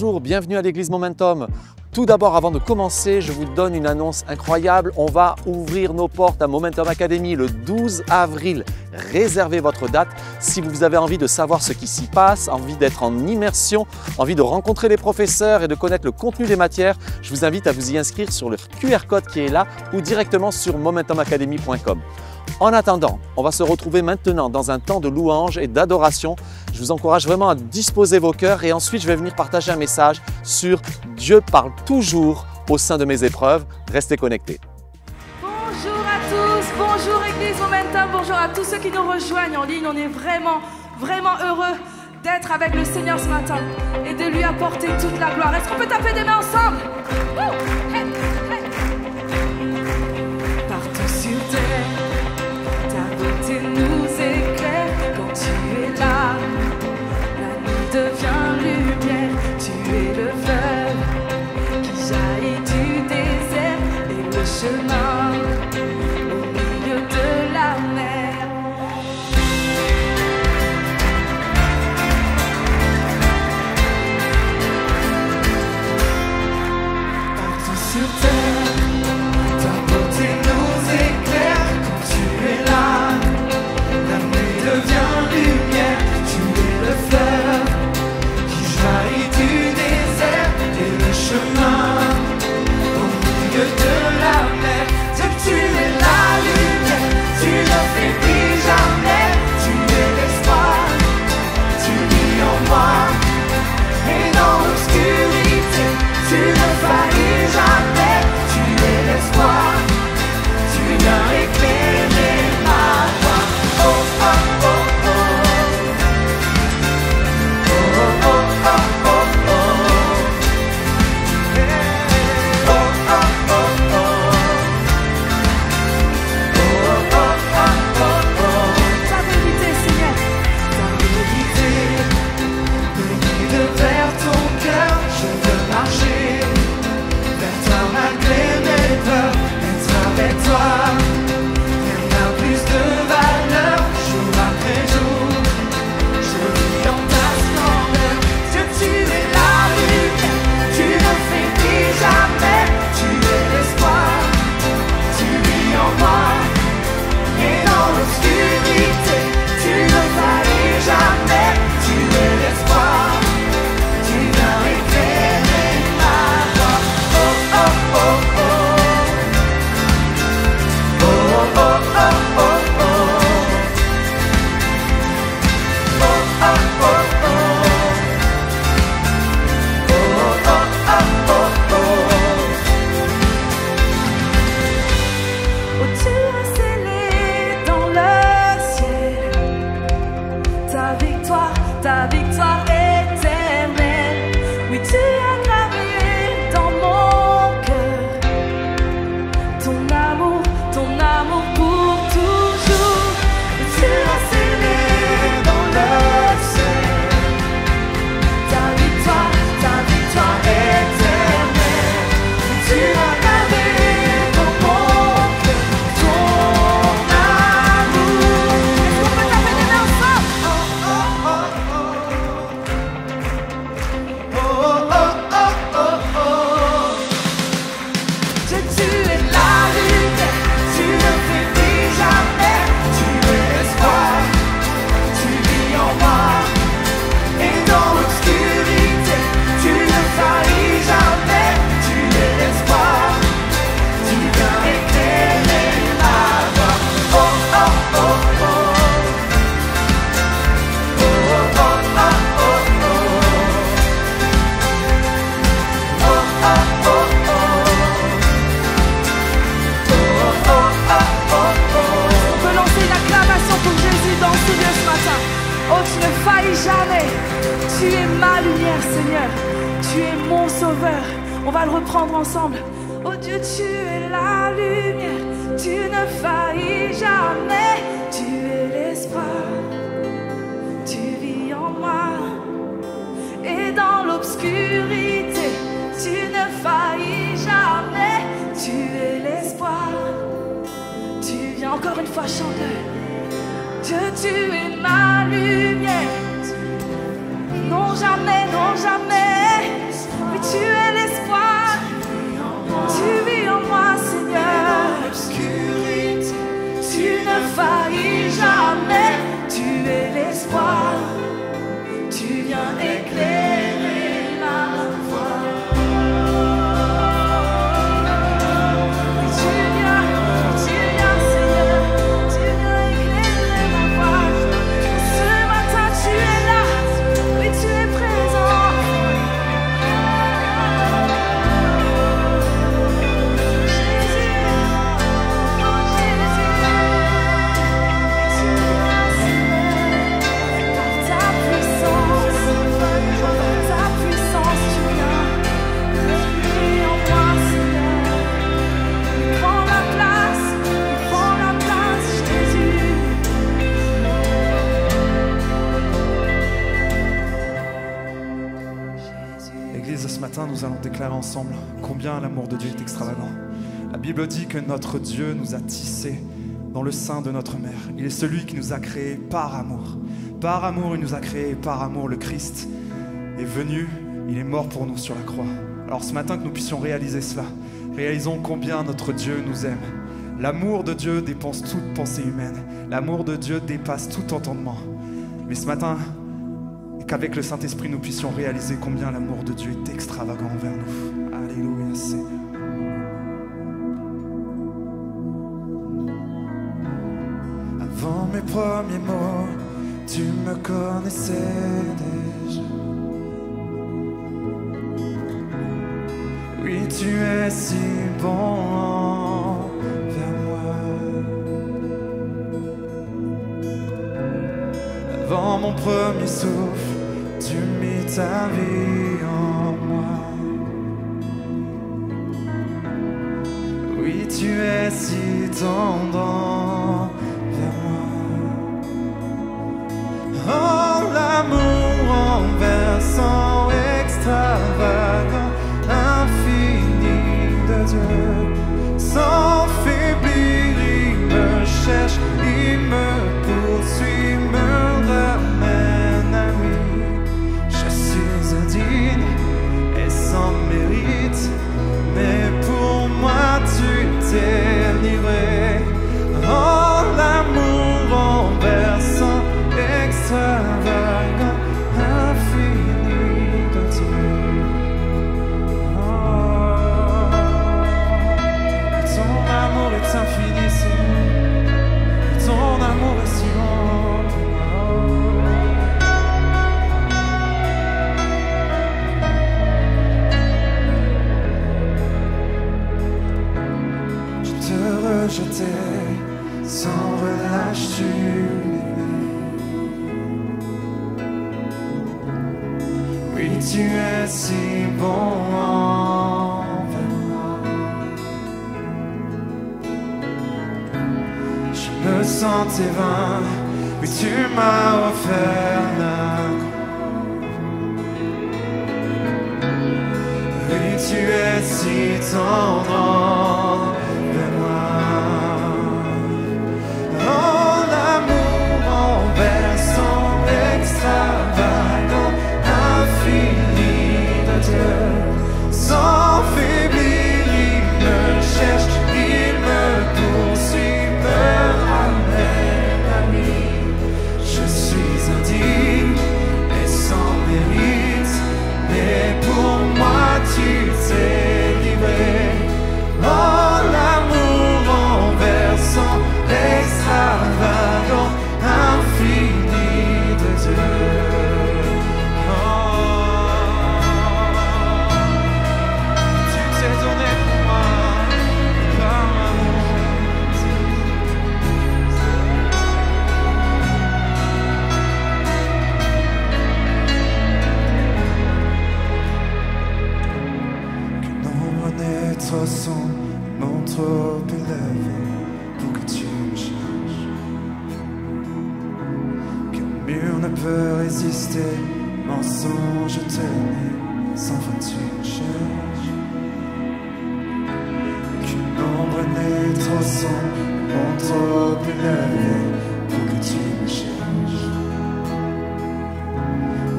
Bonjour, bienvenue à l'église Momentum. Tout d'abord, avant de commencer, je vous donne une annonce incroyable. On va ouvrir nos portes à Momentum Academy le 12 avril. Réservez votre date si vous avez envie de savoir ce qui s'y passe, envie d'être en immersion, envie de rencontrer les professeurs et de connaître le contenu des matières. Je vous invite à vous y inscrire sur le QR code qui est là ou directement sur momentumacademy.com. En attendant, on va se retrouver maintenant dans un temps de louange et d'adoration. Je vous encourage vraiment à disposer vos cœurs et ensuite je vais venir partager un message sur Dieu parle toujours au sein de mes épreuves. Restez connectés. Bonjour à tous, bonjour Église Momentum, bonjour à tous ceux qui nous rejoignent en ligne. On est vraiment heureux d'être avec le Seigneur ce matin et de lui apporter toute la gloire. Est-ce qu'on peut taper des mains ensemble? Hey, hey. Partout sur terre, ta beauté nous éclaire quand tu es là. La nuit devient lumière, tu es le fleuve qui jaillit du désert et le chemin au milieu de la mer. Partout sur terre, ta beauté nous éclaire quand tu es là. La nuit devient lumière, tu es le fleuve qui jaillit du désert et le chemin au milieu de la mer. Dieu, tu es la lumière, tu ne faiblis jamais, tu es l'espoir, tu vis en moi. Et dans l'obscurité, tu ne faillis jamais, tu es l'espoir, tu viens éclairer ma voie. Oh, oh, oh, oh. Oh, oh, oh, oh, oh, oh. Oh, oh, oh, oh. Oh, oh, oh, oh, oh. Ta vérité, Seigneur, ta vérité me guide vers ton cœur. Je veux marcher vers toi malgré mes peurs, être avec toi. Rien n'a plus de valeur, jour après jour. Je vis en ta splendeur. Dieu, tu es la lumière, tu ne faiblis jamais, tu es l'espoir, tu vis en moi. Et dans l'obscurité, tu ne faillis jamais, tu es l'espoir, tu viens éclairer ma voie. Oh, oh, oh, oh. Oh, oh, oh, oh, oh. Oh, oh, oh, oh. Oh, oh, oh, oh. Oh, tu as scellé dans le ciel ta victoire éternelle. Oui, tu as gravé dans mon cœur ton amour pour toujours. Et tu as scellé dans le ciel ta victoire éternelle. Et tu as gravé dans mon cœur ton amour. Est-ce qu'on peut taper des mains ensemble? Oh, oh, oh, oh. Oh, oh, oh, oh, oh. Dieu, tu es la lumière, tu ne faiblis jamais, tu es l'espoir, tu vis en moi. Et dans l'obscurité, tu ne faillis jamais, tu es l'espoir, tu viens éclairer ma voie. Oh, oh, oh, oh. Oh, oh, oh, oh, oh. Oh, oh, oh, oh. On peut lancer une acclamation pour Jésus dans ce lieu ce matin. Oh, tu ne faillis jamais. Tu es ma lumière, Seigneur. Tu es mon sauveur. On va le reprendre ensemble. Oh Dieu, tu es la lumière. Tu ne faillis jamais. Tu es l'espoir. Tu vis en moi. Et dans l'obscurité, tu ne faillis jamais. Tu es l'espoir. Tu viens encore une fois chanter. Dieu, tu es ma lumière. Non jamais, non jamais. Tu es l'espoir, tu vis en moi, Seigneur. L'obscurité, Tu ne faillis jamais, tu es l'espoir, tu viens éclairer ma voie. Tu viens, Seigneur, tu viens éclairer ma voie. Ce matin tu es là, oui tu es présent. Église, ce matin, nous allons déclarer ensemble combien l'amour de Dieu est extravagant. La Bible dit que notre Dieu nous a tissés dans le sein de notre mère. Il est celui qui nous a créés par amour. Par amour, il nous a créés. Par amour, le Christ est venu. Il est mort pour nous sur la croix. Alors ce matin, que nous puissions réaliser cela. Réalisons combien notre Dieu nous aime. L'amour de Dieu dépasse toute pensée humaine. L'amour de Dieu dépasse tout entendement. Mais ce matin, qu'avec le Saint-Esprit, nous puissions réaliser combien l'amour de Dieu est extravagant envers nous. Alléluia, Seigneur. Avant mes premiers mots, tu me connaissais déjà. Oui, tu es si bon envers moi. Avant mon premier souffle, tu mis ta vie en moi. Oui, tu es si tendre vers moi. Oh, l'amour renversant, extravagant, infini de Dieu. Sans faiblir, il me cherche, il me poursuit, me ramène à lui. Je suis indigne et sans mérite, mais pour moi tu t'es livré. Oh, l'amour renversant, extravagant, infini de Dieu. Oh, ton amour est infini, Seigneur. Ton amour est si grand. Je te rejetais sans relâche, tu m'aimais. Oui, tu es si bon envers moi. Je me sentais vain, oui, tu m'as offert la croix. Oui, tu es si tendre envers moi. Oh, l'amour renversant, extravagant, infini de Dieu. Sans faiblir, il me cherche, il me poursuit, me ramène à lui. Je suis indigne et sans mérite, mais pour moi tu t'es livré. Oh, l'amour renversant, extravagant, infini de Dieu. Oh, tu t'es donné pour moi par amour. Que nombre n'est trop sombre, mon trop élevé pour que tu me changes. Qu'un mur ne peut résister, mensonge tenait, sans fin tu me cherches. Qu'une ombre n'est trop sombre, mon trop élevé pour que tu me cherches.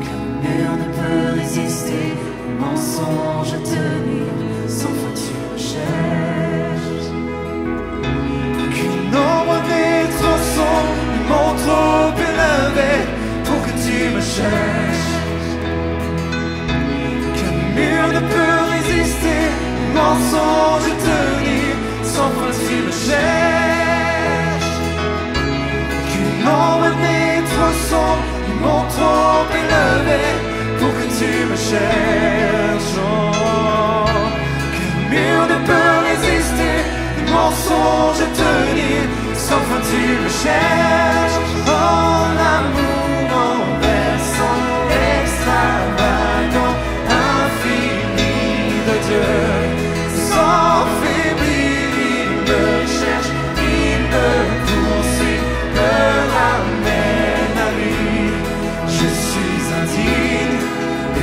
Qu'un mur ne peut résister, mensonge cherche. Qu'une ombre n'est trop sombre, ils m'ont trop élevé pour que tu me cherches. Oh, qu'un mur ne peut résister, les mensonges tenir, sans fin tu me cherches. Oh, l'amour renversant, extravagant, infini de Dieu. Sans faiblir, il me cherche, il me poursuit, me ramène à lui. Je suis indigne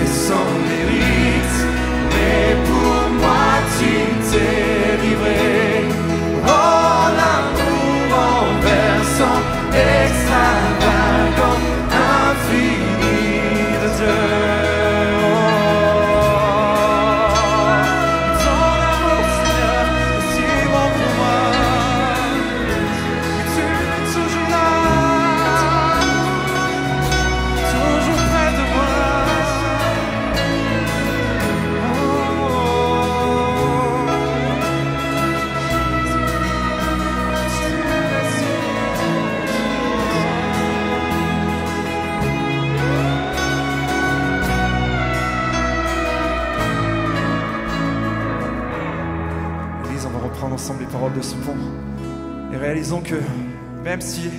et sans mérite, mais pour moi tu t'es livré. Oh, l'amour renversant, extravagant, infini de Dieu. Ensemble les paroles de ce pont et réalisons que même si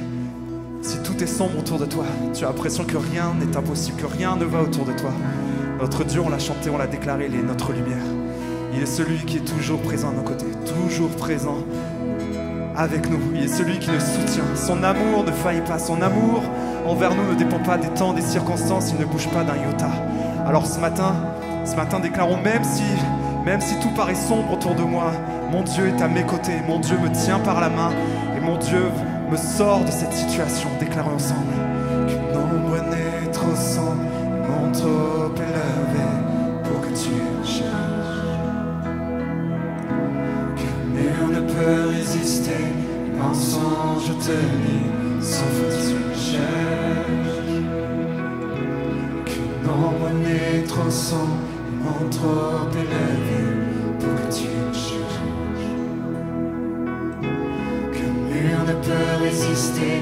tout est sombre autour de toi, tu as l'impression que rien n'est impossible, que rien ne va autour de toi, notre Dieu, on l'a chanté, on l'a déclaré, il est notre lumière. Il est celui qui est toujours présent à nos côtés, toujours présent avec nous. Il est celui qui nous soutient. Son amour ne faillit pas, son amour envers nous ne dépend pas des temps, des circonstances, il ne bouge pas d'un iota. Alors ce matin déclarons, même si tout paraît sombre autour de moi, mon Dieu est à mes côtés, mon Dieu me tient par la main et mon Dieu me sort de cette situation. Déclarons ensemble. Qu'une ombre n'est trop sombre, mon trop élevé pour que tu me cherches. Qu'un mur ne peut résister, mensonge tenir, sauf que tu me cherches. Qu'une ombre n'est trop sombre, mon trop élevé pour que tu me cherches. Ne peut résister,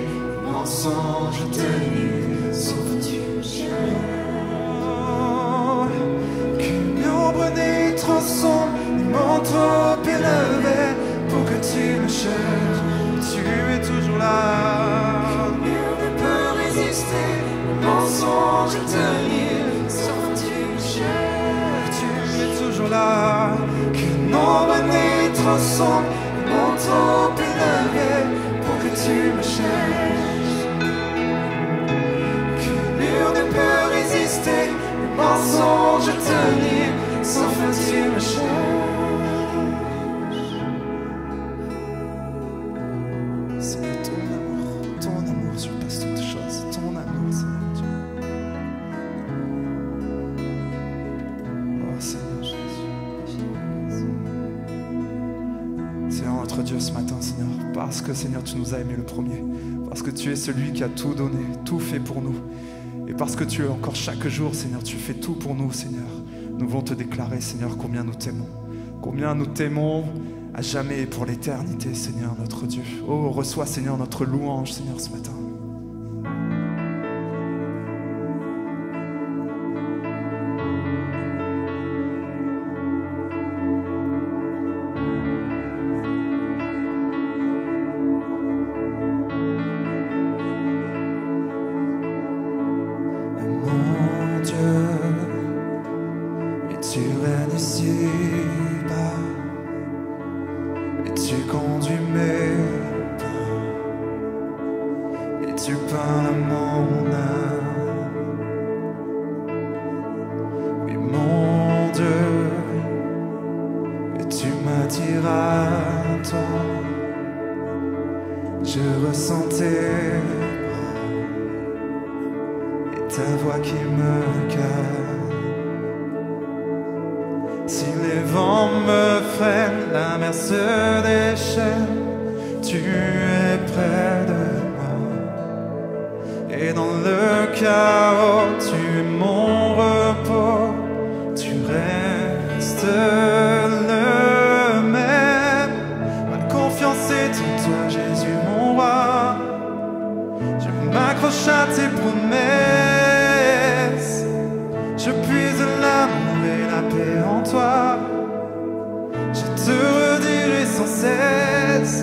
mensonge tenir, sauf que tu me cherches. Qu'une ombre n'est trop sombre, mon trop élevé pour que tu me cherches. Tu es toujours là. Qu'un mur ne peut résister, mensonge tenir, sauf que tu me cherches. Tu es toujours là. Qu'une ombre n'est trop sombre, mon trop élevé pour que tu me cherches. Qu'un mur ne peut résister, les mensonges tenir, sans fin tu me cherches. Seigneur, ton amour surpasse toutes choses. Ton amour, Seigneur Dieu. Oh Seigneur Jésus. Seigneur notre Dieu, ce matin, Seigneur, parce que Seigneur tu nous as aimés le premier, parce que tu es celui qui a tout donné, tout fait pour nous, et parce que tu es encore chaque jour, Seigneur, tu fais tout pour nous, Seigneur. Nous voulons te déclarer, Seigneur, combien nous t'aimons à jamais et pour l'éternité, Seigneur notre Dieu. Oh, reçois, Seigneur, notre louange, Seigneur, ce matin. en toi, Jésus, mon roi. Je m'accroche à tes promesses. Je puise l'amour et la paix en toi. Je te redirai sans cesse.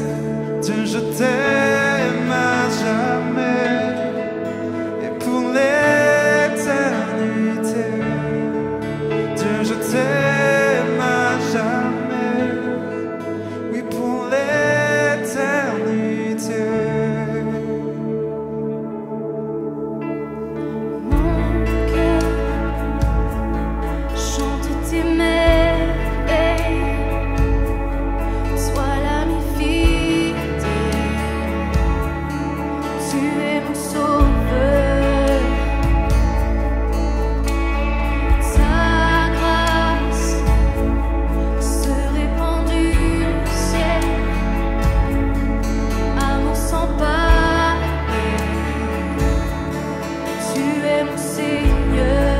Dieu, je t'aime à jamais. Et pour l'éternité. Dieu, je t'aime à jamais. Oui, pour l'éternité. Mon cœur chante tes merveilles, sois l'ami fidèle, tu es mon sauveur. Ta grâce se répand du ciel, amour sans pareil. Tu es mon Seigneur.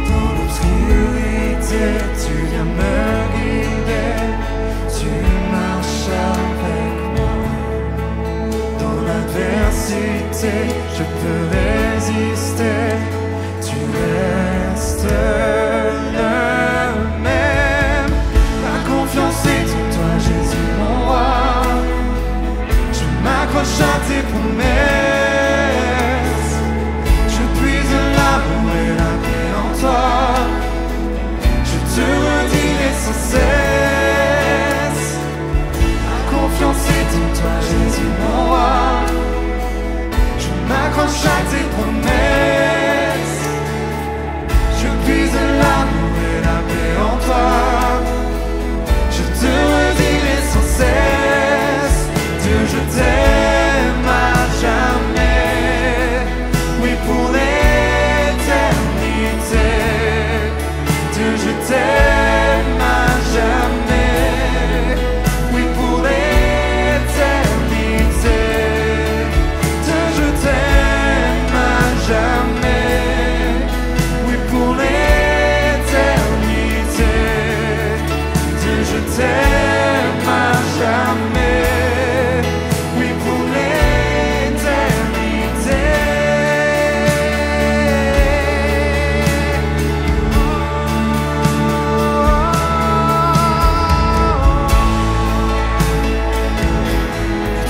Dans l'obscurité, tu viens me guider. Tu marches avec moi. Dans l'adversité, je peux résister. Tu restes le même. Ma confiance est en toi, Jésus, mon roi. Je m'accroche à tes promesses. Je puise l'amour et la paix en toi. Je te redirai sans cesse. Ma confiance est en toi, Jésus, mon roi. Je m'accroche à tes promesses. Je puise l'amour et la paix en toi. Je te redirai sans cesse. Dieu, je t'aime à jamais. Oui, pour l'éternité. Dieu, je t'aime à jamais. Oui, pour l'éternité. Dieu, je t'aime à jamais. Oui, pour l'éternité. Dieu, je t'aime à jamais. Oui, pour l'éternité.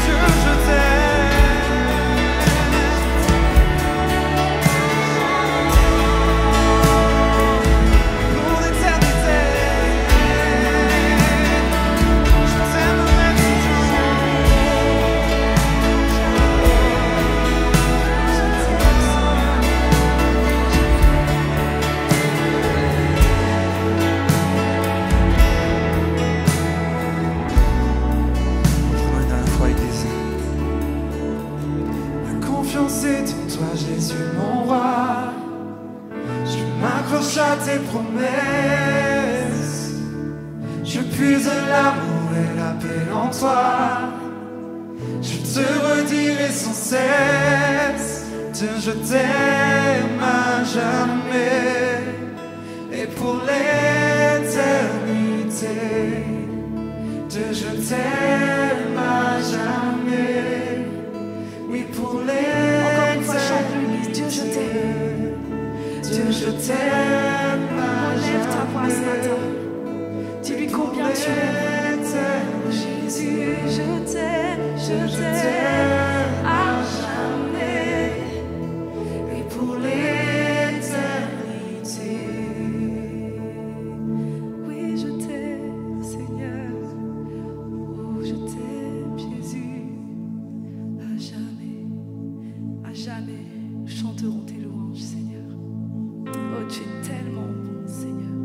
Dieu, je t'aime. Pour l'éternité. Je t'aimerai toujours. Une dernière fois, Église. Ma confiance est en toi, Jésus, mon roi. Je m'accroche à tes promesses. Je puise l'amour et la paix en toi. Je te redirai sans cesse. Dieu, je t'aime à jamais. Et pour l'éternité. Dieu, je t'aime à jamais. Oui, pour l'éternité. Encore une fois, chante l'église. Dieu, je t'aime. Dieu, je t'aime à Relève ta voix ce matin. Dis-lui combien tu l'aimes. Jésus, je t'aime à jamais. Et pour l'éternité. Oui, je t'aime, Seigneur. Oh, je t'aime, Jésus. À jamais, nous chanterons tes louanges, Seigneur. Oh, tu es tellement bon, Seigneur.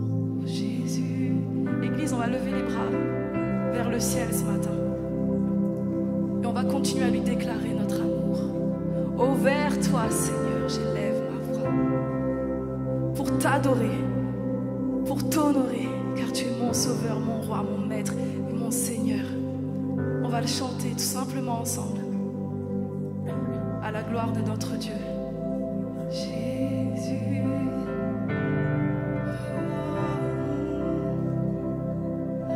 Oh, Jésus. Église, on va lever les bras vers le ciel ce matin. Et on va continuer à lui déclarer notre amour. Oh, vers toi, Seigneur, j'élève ma voix. Pour t'adorer, pour t'honorer, car tu es mon sauveur, mon roi, mon maître et mon Seigneur. On va le chanter tout simplement ensemble. À la gloire de notre Dieu. Jésus. Oh,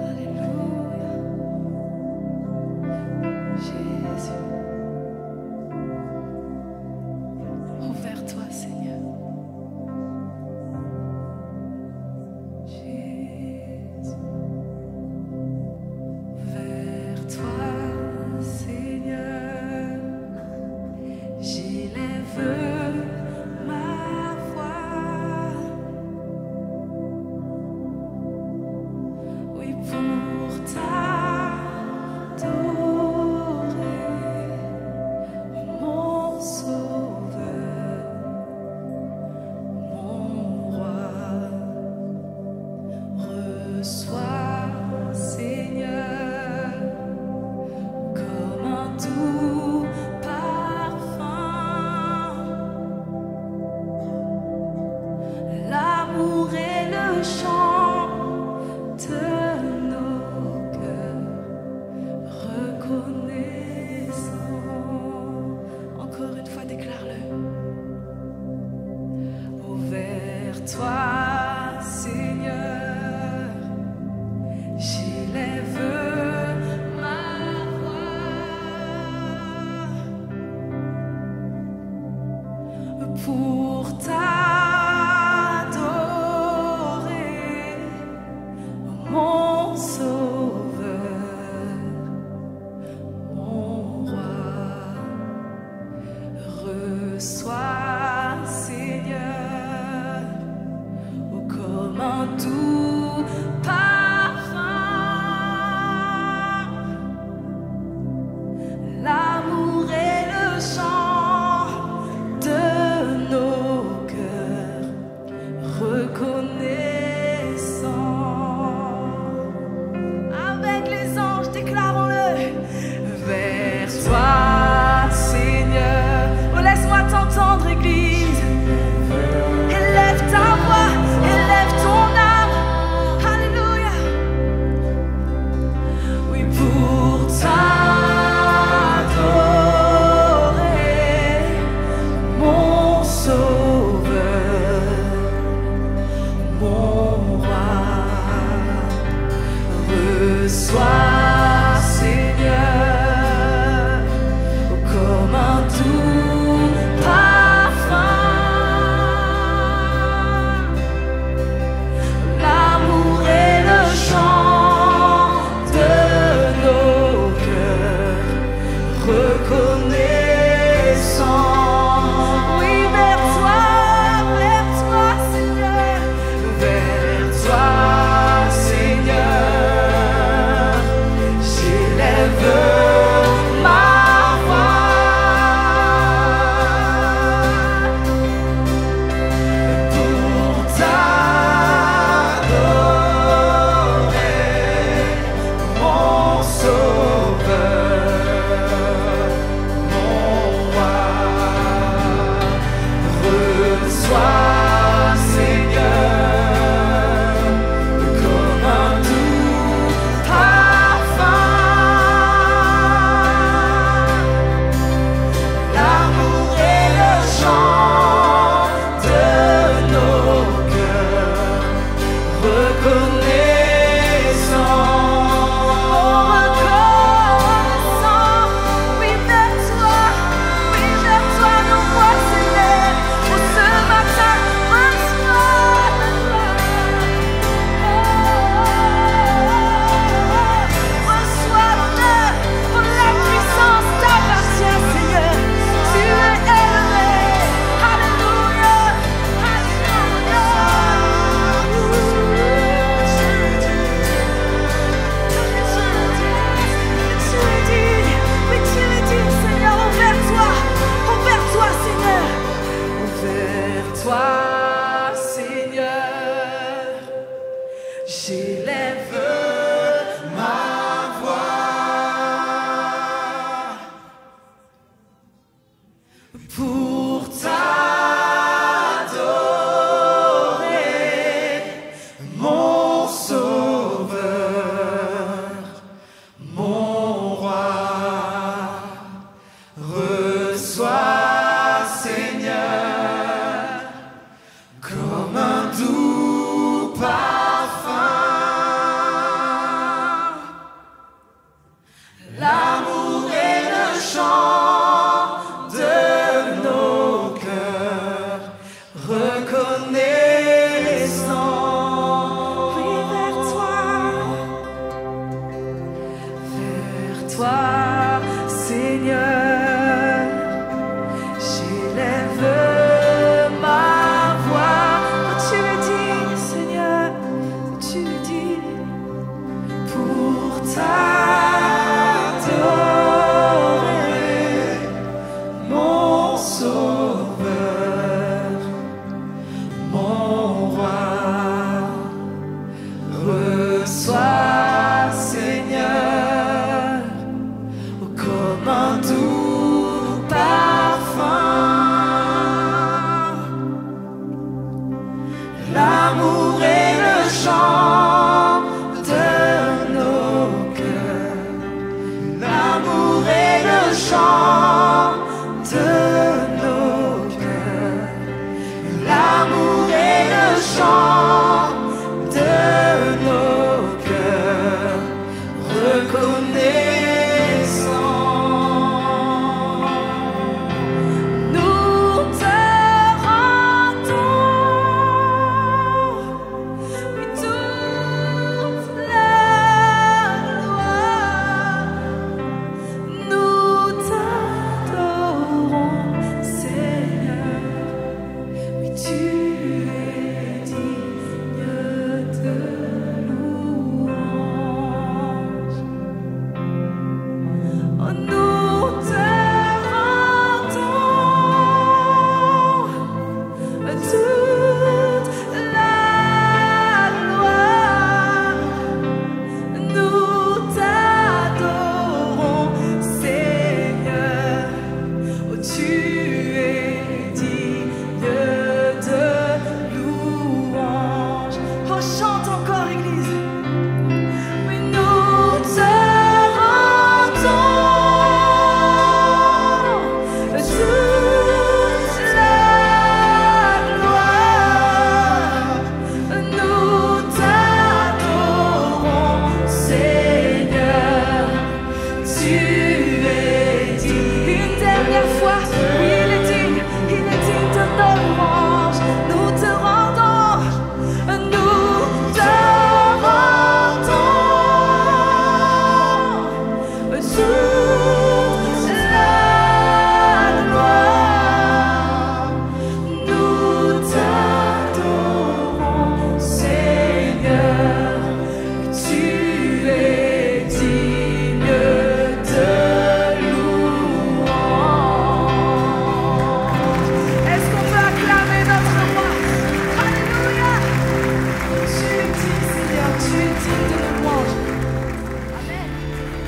L'amour est le chant de nos cœurs.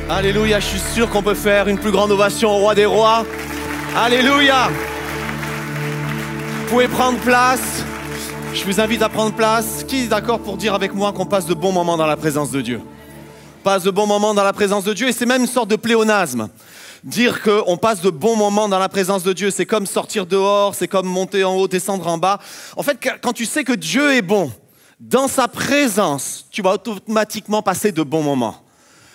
Alléluia, je suis sûr qu'on peut faire une plus grande ovation au roi des rois. Alléluia. Vous pouvez prendre place. Je vous invite à prendre place. Qui est d'accord pour dire avec moi qu'on passe de bons moments dans la présence de Dieu? On passe de bons moments dans la présence de Dieu et c'est même une sorte de pléonasme. Dire qu'on passe de bons moments dans la présence de Dieu, c'est comme sortir dehors, c'est comme monter en haut, descendre en bas. En fait, quand tu sais que Dieu est bon, dans sa présence, tu vas automatiquement passer de bons moments.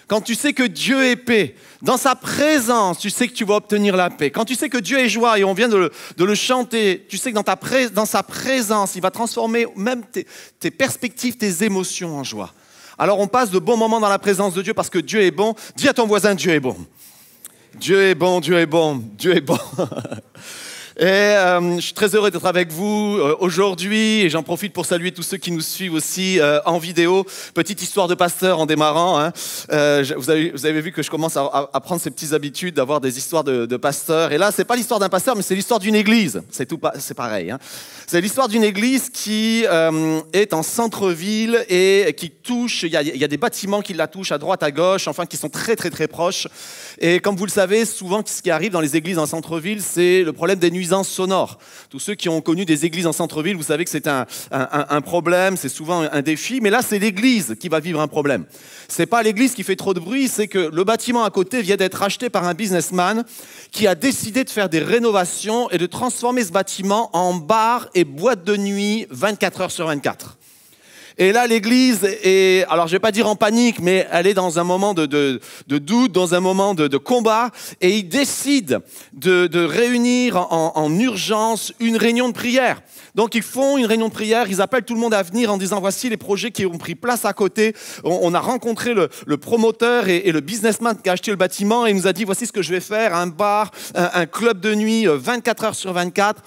Quand tu sais que Dieu est paix, dans sa présence, tu sais que tu vas obtenir la paix. Quand tu sais que Dieu est joie, et on vient de le chanter, tu sais que dans sa présence, il va transformer même tes perspectives, tes émotions en joie. Alors on passe de bons moments dans la présence de Dieu parce que Dieu est bon. Dis à ton voisin, Dieu est bon. Dieu est bon, Dieu est bon, Dieu est bon. Et je suis très heureux d'être avec vous aujourd'hui et j'en profite pour saluer tous ceux qui nous suivent aussi en vidéo. Petite histoire de pasteur en démarrant. Hein. Vous avez vu que je commence à prendre ces petites habitudes d'avoir des histoires de pasteurs. Et là, c'est pas l'histoire d'un pasteur, mais c'est l'histoire d'une église. C'est pareil. Hein. C'est l'histoire d'une église qui est en centre-ville et qui touche. Il y a des bâtiments qui la touchent à droite, à gauche, enfin qui sont très très très proches. Et comme vous le savez, souvent ce qui arrive dans les églises en centre-ville, c'est le problème des nuisances sonores. Tous ceux qui ont connu des églises en centre-ville, vous savez que c'est un problème, c'est souvent un défi, mais là c'est l'église qui va vivre un problème. C'est pas l'église qui fait trop de bruit, c'est que le bâtiment à côté vient d'être acheté par un businessman qui a décidé de faire des rénovations et de transformer ce bâtiment en bar et boîte de nuit 24 heures sur 24. Et là, l'église est, alors je ne vais pas dire en panique, mais elle est dans un moment de doute, dans un moment de combat. Et ils décident de réunir en urgence une réunion de prière. Donc ils font une réunion de prière, ils appellent tout le monde à venir en disant voici les projets qui ont pris place à côté. On a rencontré le promoteur et le businessman qui a acheté le bâtiment et il nous a dit voici ce que je vais faire, un bar, un club de nuit 24 heures sur 24.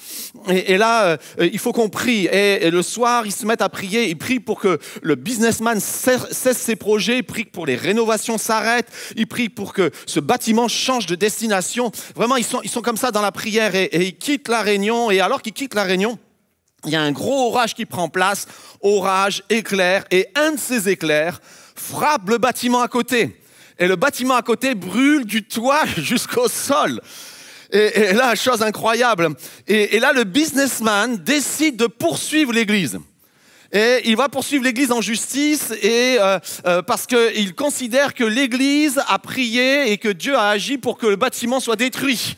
Et là, il faut qu'on prie. Et le soir, ils se mettent à prier, ils prient pour que le businessman cesse ses projets, ils prient pour les rénovations s'arrêtent, ils prient pour que ce bâtiment change de destination. Vraiment, ils sont comme ça dans la prière et ils quittent la réunion. Et alors qu'ils quittent la réunion, il y a un gros orage qui prend place, orage, éclair, et un de ces éclairs frappe le bâtiment à côté. Et le bâtiment à côté brûle du toit jusqu'au sol. Et là, chose incroyable. Et là, le businessman décide de poursuivre l'église. Et il va poursuivre l'église en justice parce qu'il considère que l'église a prié et que Dieu a agi pour que le bâtiment soit détruit.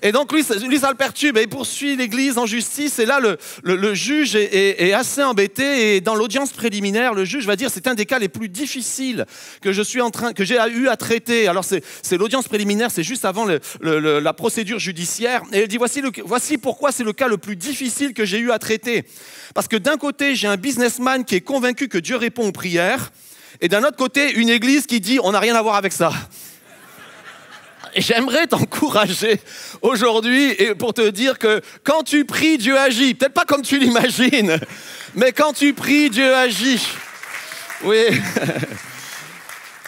Et donc lui, ça le perturbe et il poursuit l'église en justice. Et là, le juge est assez embêté. Et dans l'audience préliminaire, le juge va dire c'est un des cas les plus difficiles que j'ai eu à traiter. Alors c'est l'audience préliminaire, c'est juste avant la procédure judiciaire. Et il dit voici pourquoi c'est le cas le plus difficile que j'ai eu à traiter. Parce que d'un côté, j'ai un businessman qui est convaincu que Dieu répond aux prières. Et d'un autre côté, une église qui dit on n'a rien à voir avec ça. Et j'aimerais t'encourager aujourd'hui et pour te dire que quand tu pries, Dieu agit. Peut-être pas comme tu l'imagines, mais quand tu pries, Dieu agit. Oui.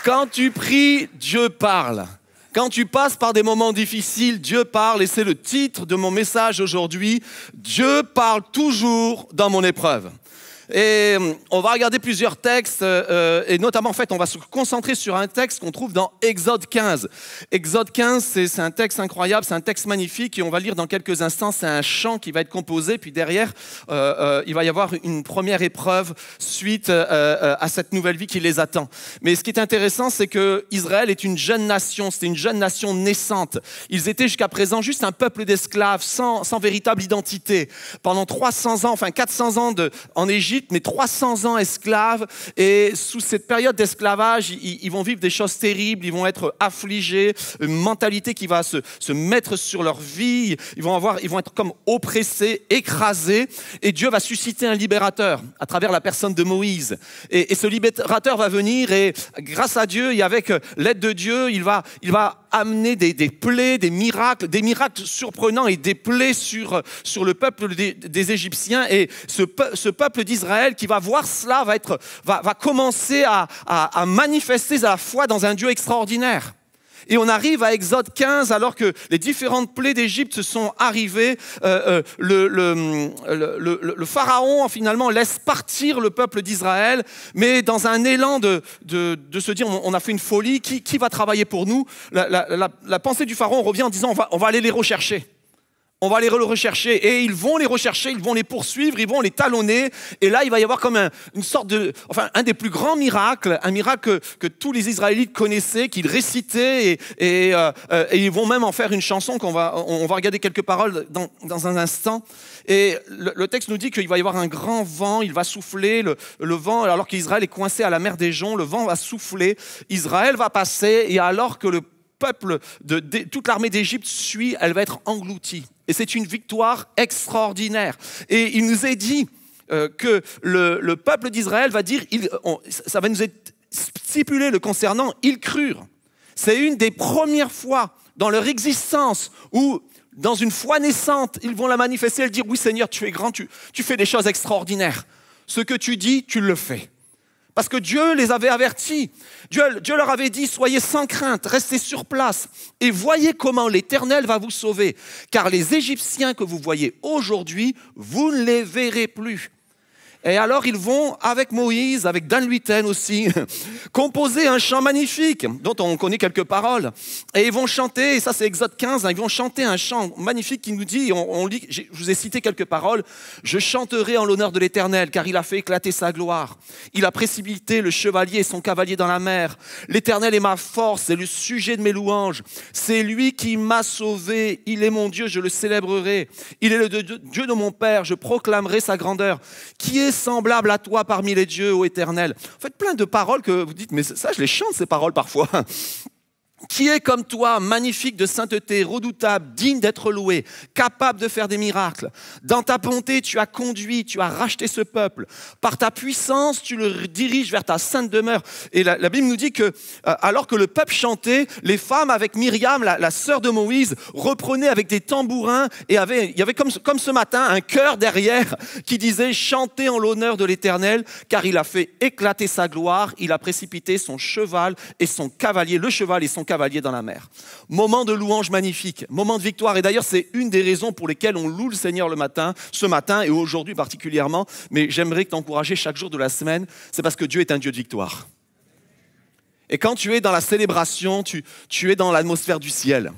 Quand tu pries, Dieu parle. Quand tu passes par des moments difficiles, Dieu parle. Et c'est le titre de mon message aujourd'hui. Dieu parle toujours dans mon épreuve. Et on va regarder plusieurs textes et notamment en fait on va se concentrer sur un texte qu'on trouve dans Exode 15. Exode 15 c'est un texte incroyable, c'est un texte magnifique et on va lire dans quelques instants, c'est un chant qui va être composé puis derrière il va y avoir une première épreuve suite à cette nouvelle vie qui les attend. Mais ce qui est intéressant c'est que Israël est une jeune nation, c'était une jeune nation naissante. Ils étaient jusqu'à présent juste un peuple d'esclaves sans véritable identité. Pendant 300 ans, enfin 400 ans en Égypte, mais 300 ans esclaves et sous cette période d'esclavage, ils vont vivre des choses terribles, ils vont être affligés, une mentalité qui va se mettre sur leur vie, ils vont être comme oppressés, écrasés et Dieu va susciter un libérateur à travers la personne de Moïse et ce libérateur va venir et grâce à Dieu et avec l'aide de Dieu, il va amener des plaies, des miracles surprenants et des plaies sur le peuple des Égyptiens et ce peuple d'Israël qui va voir cela va commencer à manifester sa foi dans un Dieu extraordinaire. Et on arrive à Exode 15, alors que les différentes plaies d'Égypte se sont arrivées. Le pharaon, finalement, laisse partir le peuple d'Israël, mais dans un élan de se dire, on a fait une folie, qui va travailler pour nous? La pensée du pharaon revient en disant, on va aller les rechercher. On va aller le rechercher et ils vont les rechercher, ils vont les poursuivre, ils vont les talonner. Et là, il va y avoir comme une sorte de, un des plus grands miracles, un miracle que tous les Israélites connaissaient, qu'ils récitaient et ils vont même en faire une chanson on va regarder quelques paroles dans un instant. Et le texte nous dit qu'il va y avoir un grand vent, il va souffler, le vent, alors qu'Israël est coincé à la mer des Joncs, le vent va souffler, Israël va passer et alors que le peuple, toute l'armée d'Égypte suit, elle va être engloutie. Et c'est une victoire extraordinaire. Et il nous est dit que le peuple d'Israël va dire, ça va nous être stipulé le concernant, ils crurent. C'est une des premières fois dans leur existence où, dans une foi naissante, ils vont la manifester et dire, oui Seigneur, tu es grand, tu fais des choses extraordinaires. Ce que tu dis, tu le fais. Parce que Dieu les avait avertis. Dieu leur avait dit, soyez sans crainte, restez sur place et voyez comment l'Éternel va vous sauver. Car les Égyptiens que vous voyez aujourd'hui, vous ne les verrez plus. Et alors ils vont, avec Moïse, avec Dan Luyten aussi, composer un chant magnifique, dont on connaît quelques paroles. Et ils vont chanter, et ça c'est Exode 15, ils vont chanter un chant magnifique qui nous dit, on lit, je vous ai cité quelques paroles, « Je chanterai en l'honneur de l'Éternel, car il a fait éclater sa gloire. Il a précipité le chevalier et son cavalier dans la mer. L'Éternel est ma force, c'est le sujet de mes louanges. C'est lui qui m'a sauvé, il est mon Dieu, je le célébrerai. Il est le Dieu de mon Père, je proclamerai sa grandeur. Qui est semblable à toi parmi les dieux, ô Éternel. » En fait, plein de paroles que vous dites, mais ça, je les chante ces paroles parfois. Qui est comme toi, magnifique de sainteté, redoutable, digne d'être loué, capable de faire des miracles. Dans ta bonté, tu as conduit, tu as racheté ce peuple. Par ta puissance, tu le diriges vers ta sainte demeure. Et la Bible nous dit que, alors que le peuple chantait, les femmes avec Myriam, la sœur de Moïse, reprenaient avec des tambourins et il y avait comme ce matin un chœur derrière qui disait « Chantez en l'honneur de l'Éternel, car il a fait éclater sa gloire, il a précipité son cheval et son cavalier, le cheval et son cavalier dans la mer. » Moment de louange magnifique, moment de victoire. Et d'ailleurs, c'est une des raisons pour lesquelles on loue le Seigneur ce matin et aujourd'hui particulièrement. Mais j'aimerais t'encourager chaque jour de la semaine, c'est parce que Dieu est un Dieu de victoire. Et quand tu es dans la célébration, tu es dans l'atmosphère du ciel.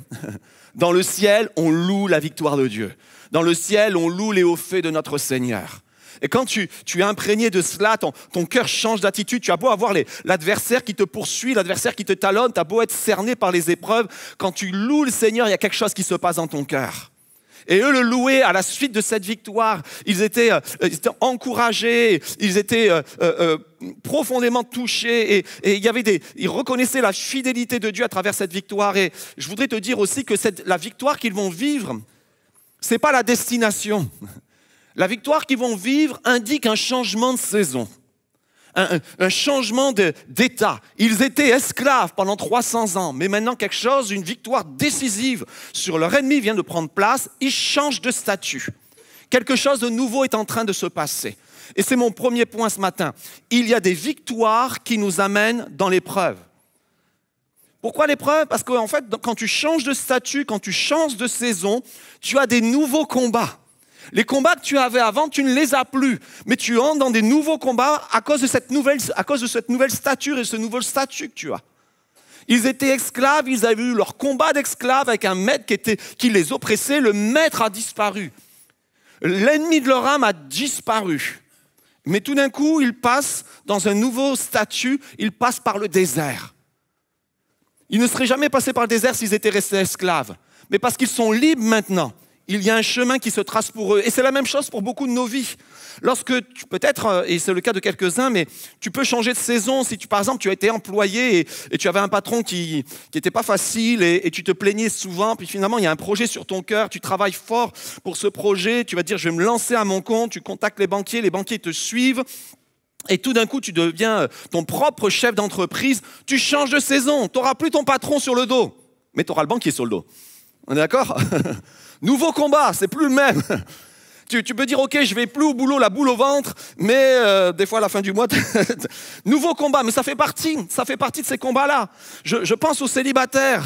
Dans le ciel, on loue la victoire de Dieu. Dans le ciel, on loue les hauts faits de notre Seigneur. Et quand tu es imprégné de cela, ton cœur change d'attitude. Tu as beau avoir l'adversaire qui te poursuit, l'adversaire qui te talonne, tu as beau être cerné par les épreuves. Quand tu loues le Seigneur, il y a quelque chose qui se passe dans ton cœur. Et eux le louaient à la suite de cette victoire. Ils étaient encouragés, ils étaient profondément touchés et ils reconnaissaient la fidélité de Dieu à travers cette victoire. Et je voudrais te dire aussi que la victoire qu'ils vont vivre, ce n'est pas la destination. La victoire qu'ils vont vivre indique un changement de saison, un changement d'état. Ils étaient esclaves pendant 300 ans, mais maintenant une victoire décisive sur leur ennemi vient de prendre place. Ils changent de statut. Quelque chose de nouveau est en train de se passer. Et c'est mon premier point ce matin. Il y a des victoires qui nous amènent dans l'épreuve. Pourquoi l'épreuve? Parce qu'en fait, quand tu changes de statut, quand tu changes de saison, tu as des nouveaux combats. Les combats que tu avais avant, tu ne les as plus. Mais tu entres dans des nouveaux combats à cause de cette nouvelle stature et ce nouveau statut que tu as. Ils étaient esclaves, ils avaient eu leur combat d'esclaves avec un maître qui les oppressait. Le maître a disparu. L'ennemi de leur âme a disparu. Mais tout d'un coup, ils passent dans un nouveau statut, ils passent par le désert. Ils ne seraient jamais passés par le désert s'ils étaient restés esclaves. Mais parce qu'ils sont libres maintenant, il y a un chemin qui se trace pour eux. Et c'est la même chose pour beaucoup de nos vies. Lorsque peut-être, et c'est le cas de quelques-uns, mais tu peux changer de saison. Si par exemple, tu as été employé et tu avais un patron qui n'était pas facile et tu te plaignais souvent, puis finalement, il y a un projet sur ton cœur, tu travailles fort pour ce projet, tu vas dire, je vais me lancer à mon compte, tu contactes les banquiers te suivent. Et tout d'un coup, tu deviens ton propre chef d'entreprise. Tu changes de saison. Tu n'auras plus ton patron sur le dos, mais tu auras le banquier sur le dos. On est d'accord? Nouveau combat, c'est plus le même. Tu peux dire, ok, je vais plus au boulot, la boule au ventre, mais des fois à la fin du mois, nouveau combat. Mais ça fait partie de ces combats-là. Je pense aux célibataires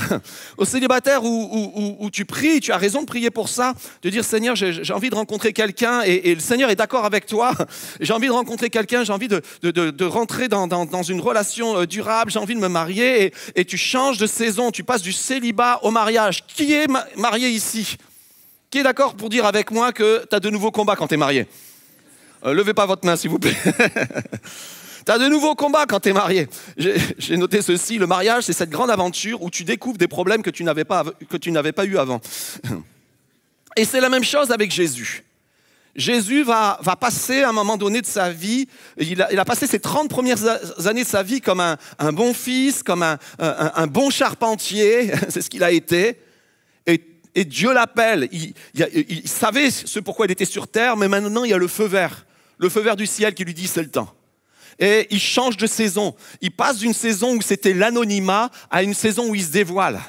où tu pries, tu as raison de prier pour ça, de dire, Seigneur, j'ai envie de rencontrer quelqu'un et le Seigneur est d'accord avec toi. J'ai envie de rencontrer quelqu'un, j'ai envie de rentrer dans une relation durable, j'ai envie de me marier et tu changes de saison, tu passes du célibat au mariage. Qui est marié ici ? Qui est d'accord pour dire avec moi que tu as de nouveaux combats quand tu es marié ? Levez pas votre main, s'il vous plaît. Tu as de nouveaux combats quand tu es marié. J'ai noté ceci, le mariage, c'est cette grande aventure où tu découvres des problèmes que tu n'avais pas eu avant. Et c'est la même chose avec Jésus. Jésus va passer à un moment donné de sa vie, il a passé ses 30 premières années de sa vie comme un bon fils, comme un bon charpentier, c'est ce qu'il a été. Et Dieu l'appelle, il savait ce pourquoi il était sur terre, mais maintenant il y a le feu vert du ciel qui lui dit c'est le temps. Et il change de saison, il passe d'une saison où c'était l'anonymat à une saison où il se dévoile.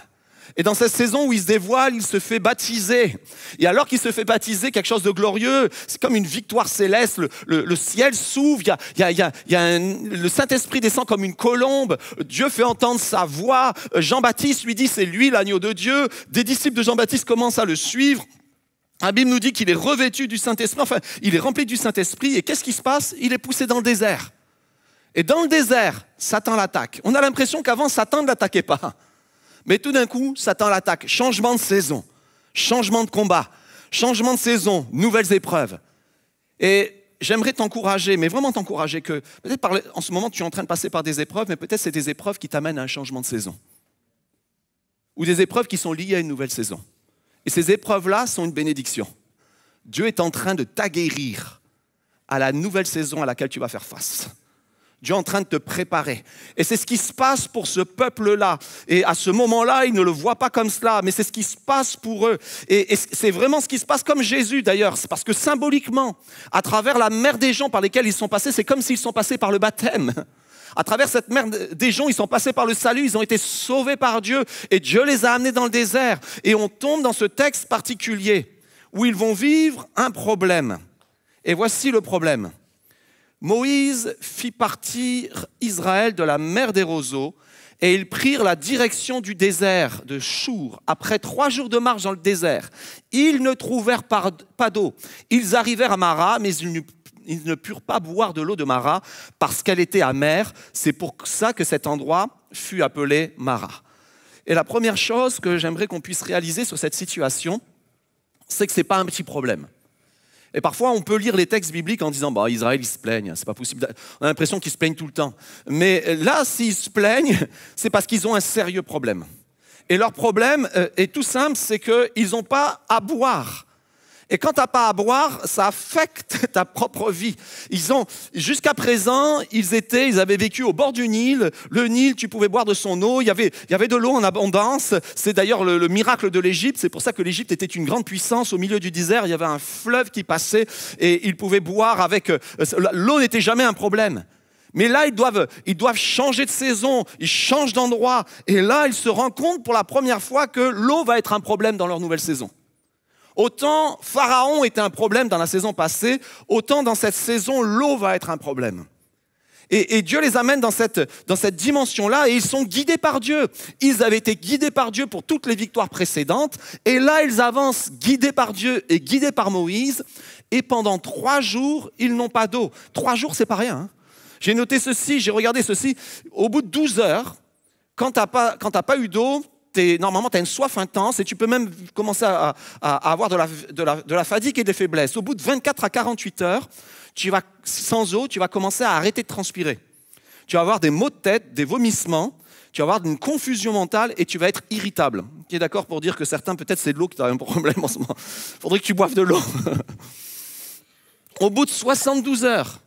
Et dans cette saison où il se dévoile, il se fait baptiser. Et alors qu'il se fait baptiser, quelque chose de glorieux, c'est comme une victoire céleste, le ciel s'ouvre, le Saint-Esprit descend comme une colombe, Dieu fait entendre sa voix, Jean-Baptiste lui dit c'est lui l'agneau de Dieu, des disciples de Jean-Baptiste commencent à le suivre. La Bible nous dit qu'il est revêtu du Saint-Esprit, enfin il est rempli du Saint-Esprit et qu'est-ce qui se passe ? Il est poussé dans le désert. Et dans le désert, Satan l'attaque. On a l'impression qu'avant Satan ne l'attaquait pas. Mais tout d'un coup, Satan l'attaque. Changement de saison, changement de combat, changement de saison, nouvelles épreuves. Et j'aimerais t'encourager, mais vraiment t'encourager que peut-être en ce moment tu es en train de passer par des épreuves, mais peut-être c'est des épreuves qui t'amènent à un changement de saison. Ou des épreuves qui sont liées à une nouvelle saison. Et ces épreuves-là sont une bénédiction. Dieu est en train de t'aguerrir à la nouvelle saison à laquelle tu vas faire face. Dieu est en train de te préparer. Et c'est ce qui se passe pour ce peuple-là. Et à ce moment-là, ils ne le voient pas comme cela, mais c'est ce qui se passe pour eux. Et c'est vraiment ce qui se passe comme Jésus d'ailleurs. C'est parce que symboliquement, à travers la mer des gens par lesquels ils sont passés, c'est comme s'ils sont passés par le baptême. À travers cette mer des gens, ils sont passés par le salut, ils ont été sauvés par Dieu. Et Dieu les a amenés dans le désert. Et on tombe dans ce texte particulier où ils vont vivre un problème. Et voici le problème. Moïse fit partir Israël de la mer des roseaux et ils prirent la direction du désert de Chour. Après 3 jours de marche dans le désert, ils ne trouvèrent pas d'eau. Ils arrivèrent à Mara, mais ils ne purent pas boire de l'eau de Mara parce qu'elle était amère. C'est pour ça que cet endroit fut appelé Mara. Et la première chose que j'aimerais qu'on puisse réaliser sur cette situation, c'est que ce n'est pas un petit problème. Et parfois, on peut lire les textes bibliques en disant bah, « Israël, ils se plaignent, c'est pas possible. » On a l'impression qu'ils se plaignent tout le temps. Mais là, s'ils se plaignent, c'est parce qu'ils ont un sérieux problème. Et leur problème est tout simple, c'est qu'ils n'ont pas à boire. Et quand tu n'as pas à boire, ça affecte ta propre vie. Jusqu'à présent, ils avaient vécu au bord du Nil. Le Nil, tu pouvais boire de son eau. Il y avait de l'eau en abondance. C'est d'ailleurs le miracle de l'Égypte. C'est pour ça que l'Égypte était une grande puissance. Au milieu du désert, il y avait un fleuve qui passait et ils pouvaient boire avec... L'eau n'était jamais un problème. Mais là, ils doivent changer de saison, ils changent d'endroit. Et là, ils se rendent compte pour la première fois que l'eau va être un problème dans leur nouvelle saison. Autant Pharaon était un problème dans la saison passée, autant dans cette saison, l'eau va être un problème. Et Dieu les amène dans cette dimension-là et ils sont guidés par Dieu. Ils avaient été guidés par Dieu pour toutes les victoires précédentes. Et là, ils avancent guidés par Dieu et guidés par Moïse. Et pendant 3 jours, ils n'ont pas d'eau. 3 jours, c'est pas rien. Hein. J'ai noté ceci, j'ai regardé ceci. Au bout de 12 heures, quand tu n'as pas eu d'eau, normalement, tu as une soif intense et tu peux même commencer à avoir de la fatigue et des faiblesses. Au bout de 24 à 48 heures, sans eau, tu vas commencer à arrêter de transpirer. Tu vas avoir des maux de tête, des vomissements, tu vas avoir une confusion mentale et tu vas être irritable. Tu es d'accord pour dire que certains, peut-être c'est de l'eau qui a un problème en ce moment. Il faudrait que tu boives de l'eau. Au bout de 72 heures,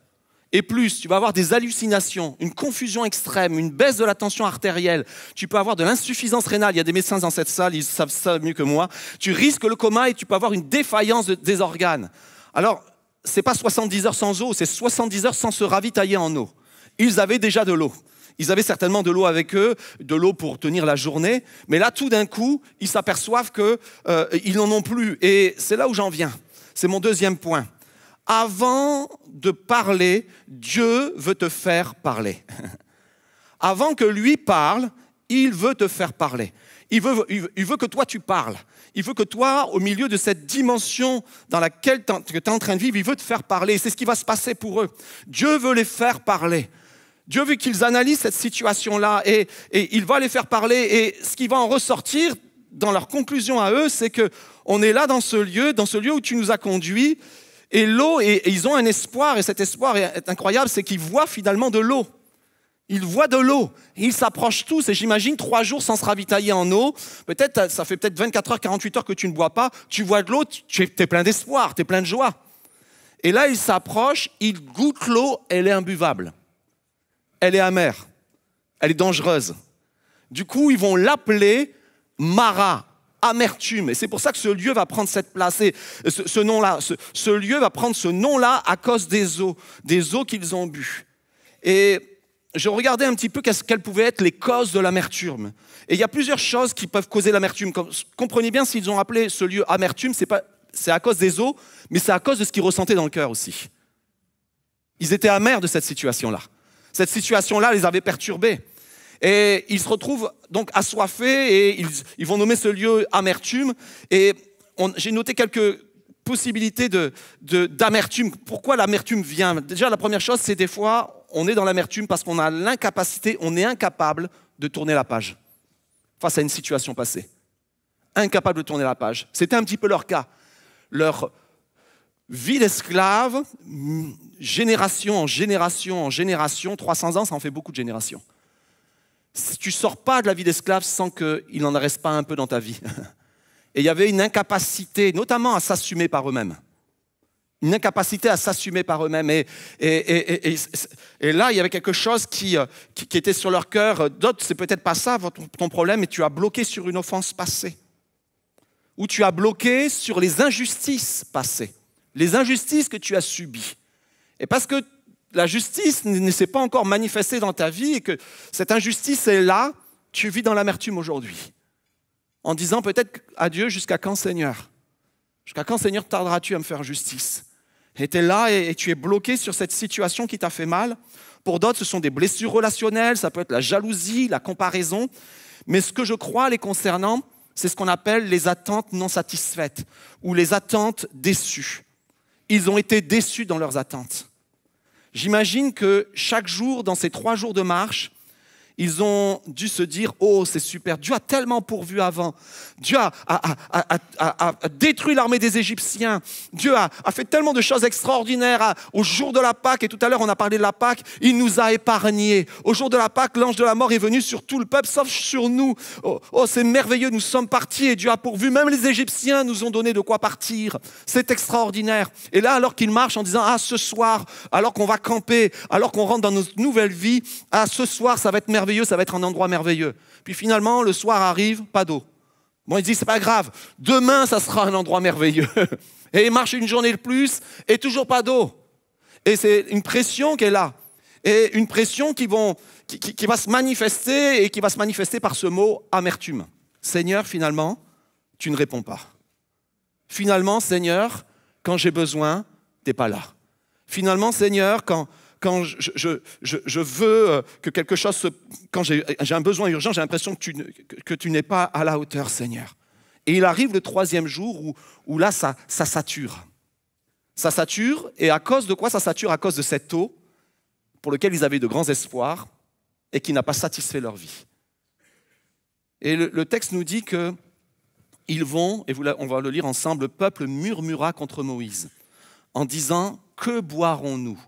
et plus, tu vas avoir des hallucinations, une confusion extrême, une baisse de la tension artérielle. Tu peux avoir de l'insuffisance rénale. Il y a des médecins dans cette salle, ils savent ça mieux que moi. Tu risques le coma et tu peux avoir une défaillance des organes. Alors, ce n'est pas 70 heures sans eau, c'est 70 heures sans se ravitailler en eau. Ils avaient déjà de l'eau. Ils avaient certainement de l'eau avec eux, de l'eau pour tenir la journée. Mais là, tout d'un coup, ils s'aperçoivent qu'ils n'en ont plus. Et c'est là où j'en viens. C'est mon deuxième point. Avant de parler, Dieu veut te faire parler. Avant que lui parle, il veut te faire parler. Il veut que toi, tu parles. Il veut que toi, au milieu de cette dimension dans laquelle tu es en train de vivre, il veut te faire parler. C'est ce qui va se passer pour eux. Dieu veut les faire parler. Dieu veut qu'ils analysent cette situation-là et il va les faire parler. Et ce qui va en ressortir dans leur conclusion à eux, c'est qu'on est là dans ce lieu où tu nous as conduits. Et l'eau, et ils ont un espoir, et cet espoir est incroyable, c'est qu'ils voient finalement de l'eau. Ils voient de l'eau. Ils s'approchent tous, et j'imagine 3 jours sans se ravitailler en eau. Peut-être, ça fait peut-être 24 heures, 48 heures que tu ne bois pas. Tu vois de l'eau, tu es plein d'espoir, tu es plein de joie. Et là, ils s'approchent, ils goûtent l'eau, elle est imbuvable. Elle est amère. Elle est dangereuse. Du coup, ils vont l'appeler Mara, amertume. Et c'est pour ça que ce lieu va prendre cette place. Et ce nom-là, ce lieu va prendre ce nom-là à cause des eaux qu'ils ont bu. Et je regardais un petit peu quelles pouvaient être les causes de l'amertume. Et il y a plusieurs choses qui peuvent causer l'amertume. Comprenez bien, s'ils ont appelé ce lieu amertume, c'est à cause des eaux, mais c'est à cause de ce qu'ils ressentaient dans le cœur aussi. Ils étaient amers de cette situation-là. Cette situation-là les avait perturbés. Et ils se retrouvent donc assoiffés et ils vont nommer ce lieu amertume. Et j'ai noté quelques possibilités d'amertume. Pourquoi l'amertume vient? Déjà, la première chose, c'est des fois, on est dans l'amertume parce qu'on a l'incapacité, on est incapable de tourner la page face à une situation passée. Incapable de tourner la page. C'était un petit peu leur cas. Leur vie d'esclave, génération en génération en génération, 300 ans, ça en fait beaucoup de générations. Si tu ne sors pas de la vie d'esclave sans qu'il n'en reste pas un peu dans ta vie. Et il y avait une incapacité, notamment à s'assumer par eux-mêmes. Une incapacité à s'assumer par eux-mêmes. Et là, il y avait quelque chose qui était sur leur cœur. D'autres, c'est peut-être pas ça ton problème, mais tu as bloqué sur une offense passée. Ou tu as bloqué sur les injustices passées. Les injustices que tu as subies. Et parce que la justice ne s'est pas encore manifestée dans ta vie et que cette injustice est là, tu vis dans l'amertume aujourd'hui. En disant peut-être à Dieu, jusqu'à quand Seigneur? Jusqu'à quand Seigneur tarderas-tu à me faire justice? Et tu es là et tu es bloqué sur cette situation qui t'a fait mal. Pour d'autres, ce sont des blessures relationnelles, ça peut être la jalousie, la comparaison. Mais ce que je crois les concernant, c'est ce qu'on appelle les attentes non satisfaites ou les attentes déçues. Ils ont été déçus dans leurs attentes. J'imagine que chaque jour, dans ces 3 jours de marche, ils ont dû se dire « Oh, c'est super, Dieu a tellement pourvu avant. Dieu a détruit l'armée des Égyptiens. Dieu a fait tellement de choses extraordinaires au jour de la Pâque. » Et tout à l'heure, on a parlé de la Pâque. Il nous a épargnés. Au jour de la Pâque, l'ange de la mort est venu sur tout le peuple, sauf sur nous. Oh, c'est merveilleux, nous sommes partis et Dieu a pourvu. Même les Égyptiens nous ont donné de quoi partir. C'est extraordinaire. Et là, alors qu'ils marchent en disant « Ah, ce soir, alors qu'on va camper, alors qu'on rentre dans notre nouvelle vie, ah, ce soir, ça va être merveilleux. Ça va être un endroit merveilleux. » Puis finalement, le soir arrive, pas d'eau. Bon, il dit, c'est pas grave, demain, ça sera un endroit merveilleux. Et il marche une journée de plus et toujours pas d'eau. Et c'est une pression qui est là. Et une pression qui va se manifester et qui va se manifester par ce mot amertume. Seigneur, finalement, tu ne réponds pas. Finalement, Seigneur, quand j'ai besoin, tu n'es pas là. Finalement, Seigneur, quand je veux que quelque chose quand j'ai un besoin urgent, j'ai l'impression que tu n'es pas à la hauteur, Seigneur. Et il arrive le 3e jour où là, ça sature. Ça sature, et à cause de quoi ça sature? À cause de cette eau pour laquelle ils avaient de grands espoirs et qui n'a pas satisfait leur vie. Et le texte nous dit qu'ils vont, et on va le lire ensemble, le peuple murmura contre Moïse en disant « Que boirons-nous »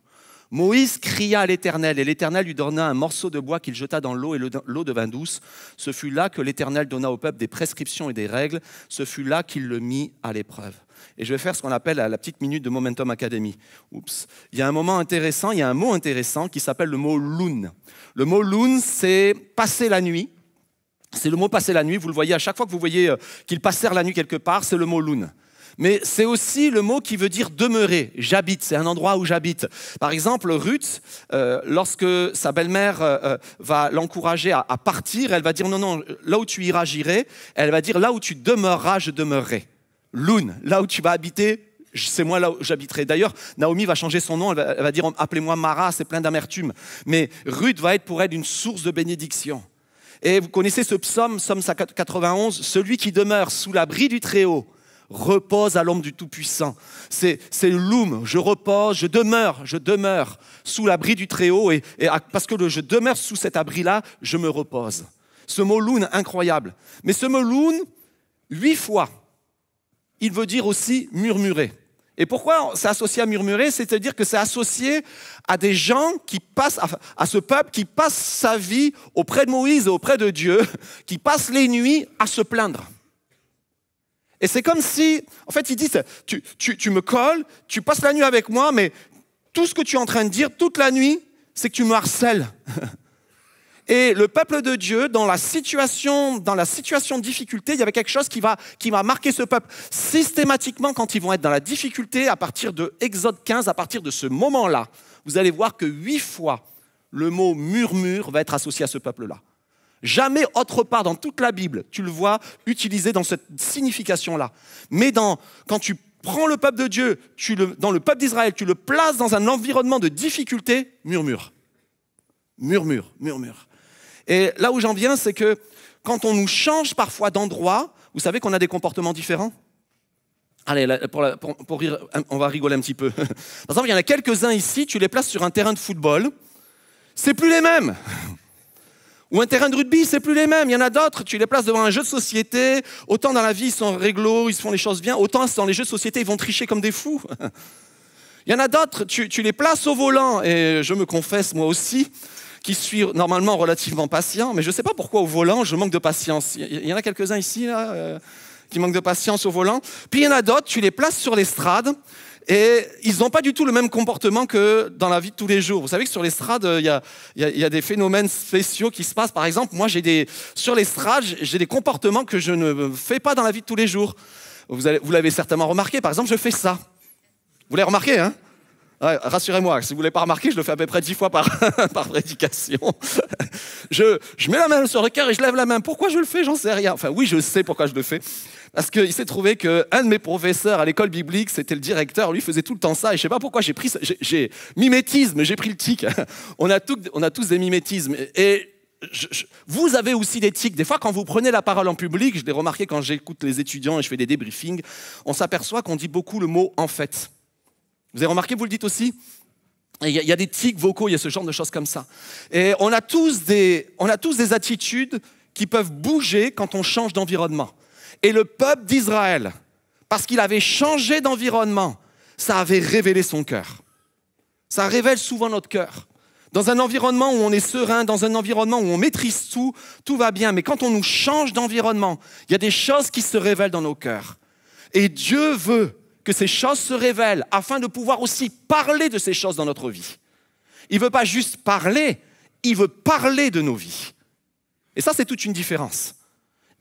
Moïse cria à l'Éternel, et l'Éternel lui donna un morceau de bois qu'il jeta dans l'eau, et l'eau devint douce. Ce fut là que l'Éternel donna au peuple des prescriptions et des règles. Ce fut là qu'il le mit à l'épreuve. Et je vais faire ce qu'on appelle la petite minute de Momentum Academy. Oups. Il y a un mot intéressant qui s'appelle le mot « loun ». Le mot « loun », c'est « passer la nuit ». C'est le mot « passer la nuit ». Vous le voyez, à chaque fois que vous voyez qu'ils passèrent la nuit quelque part, c'est le mot « loun ». Mais c'est aussi le mot qui veut dire demeurer, j'habite, c'est un endroit où j'habite. Par exemple, Ruth, lorsque sa belle-mère va l'encourager à partir, elle va dire non, là où tu iras, j'irai. Elle va dire là où tu demeureras, je demeurerai. Loun, là où tu vas habiter, c'est moi là où j'habiterai. D'ailleurs, Naomi va changer son nom, elle va dire « appelez-moi Mara », c'est plein d'amertume. Mais Ruth va être pour elle une source de bénédiction. Et vous connaissez ce psaume, psaume 91, « Celui qui demeure sous l'abri du Très-Haut repose à l'ombre du Tout-Puissant ». C'est le loum, je repose, je demeure sous l'abri du Très-Haut. Et parce que je demeure sous cet abri-là, je me repose. Ce mot « loun » incroyable. Mais ce mot « loun », 8 fois, il veut dire aussi murmurer. Et pourquoi c'est associé à murmurer? C'est-à-dire que c'est associé à des gens qui passent, à ce peuple qui passe sa vie auprès de Moïse et auprès de Dieu, qui passe les nuits à se plaindre. Et c'est comme si, en fait, il dit, tu me colles, tu passes la nuit avec moi, mais tout ce que tu es en train de dire toute la nuit, c'est que tu me harcèles. Et le peuple de Dieu, dans la situation de difficulté, il y avait quelque chose qui va marquer ce peuple. Systématiquement, quand ils vont être dans la difficulté, à partir de Exode 15, à partir de ce moment-là, vous allez voir que 8 fois, le mot murmure va être associé à ce peuple-là. Jamais autre part dans toute la Bible, tu le vois utilisé dans cette signification-là. Mais quand tu prends le peuple de Dieu, dans le peuple d'Israël, tu le places dans un environnement de difficulté, murmure. Murmure, murmure. Et là où j'en viens, c'est que quand on nous change parfois d'endroit, vous savez qu'on a des comportements différents. Allez, pour rire, on va rigoler un petit peu. Par exemple, il y en a quelques-uns ici, tu les places sur un terrain de football, c'est plus les mêmes. Ou un terrain de rugby, c'est plus les mêmes. Il y en a d'autres, tu les places devant un jeu de société, autant dans la vie, ils sont réglo, ils se font les choses bien, autant dans les jeux de société, ils vont tricher comme des fous. Il y en a d'autres, tu les places au volant, et je me confesse moi aussi, qui suis normalement relativement patient, mais je ne sais pas pourquoi au volant, je manque de patience. Il y en a quelques-uns ici là, qui manquent de patience au volant. Puis il y en a d'autres, tu les places sur l'estrade, et ils n'ont pas du tout le même comportement que dans la vie de tous les jours. Vous savez que sur l'estrade, il y a des phénomènes spéciaux qui se passent. Par exemple, moi, sur l'estrade, j'ai des comportements que je ne fais pas dans la vie de tous les jours. Vous l'avez certainement remarqué, par exemple, je fais ça. Vous l'avez remarqué, hein? Ouais, rassurez-moi, si vous ne l'avez pas remarqué, je le fais à peu près 10 fois par prédication. Je mets la main sur le cœur et je lève la main. Pourquoi je le fais? J'en sais rien. Enfin, oui, je sais pourquoi je le fais. Parce qu'il s'est trouvé qu'un de mes professeurs à l'école biblique, c'était le directeur, lui faisait tout le temps ça. Et je ne sais pas pourquoi j'ai pris mimétisme, j'ai pris le tic. On a tous des mimétismes. Et vous avez aussi des tics. Des fois, quand vous prenez la parole en public, je l'ai remarqué quand j'écoute les étudiants et je fais des débriefings, on s'aperçoit qu'on dit beaucoup le mot « en fait ». Vous avez remarqué, vous le dites aussi? Il y a des tics vocaux, il y a ce genre de choses comme ça. Et on a tous des attitudes qui peuvent bouger quand on change d'environnement. Et le peuple d'Israël, parce qu'il avait changé d'environnement, ça avait révélé son cœur. Ça révèle souvent notre cœur. Dans un environnement où on est serein, dans un environnement où on maîtrise tout va bien. Mais quand on nous change d'environnement, il y a des choses qui se révèlent dans nos cœurs. Et Dieu veut que ces choses se révèlent afin de pouvoir aussi parler de ces choses dans notre vie. Il ne veut pas juste parler, il veut parler de nos vies. Et ça, c'est toute une différence.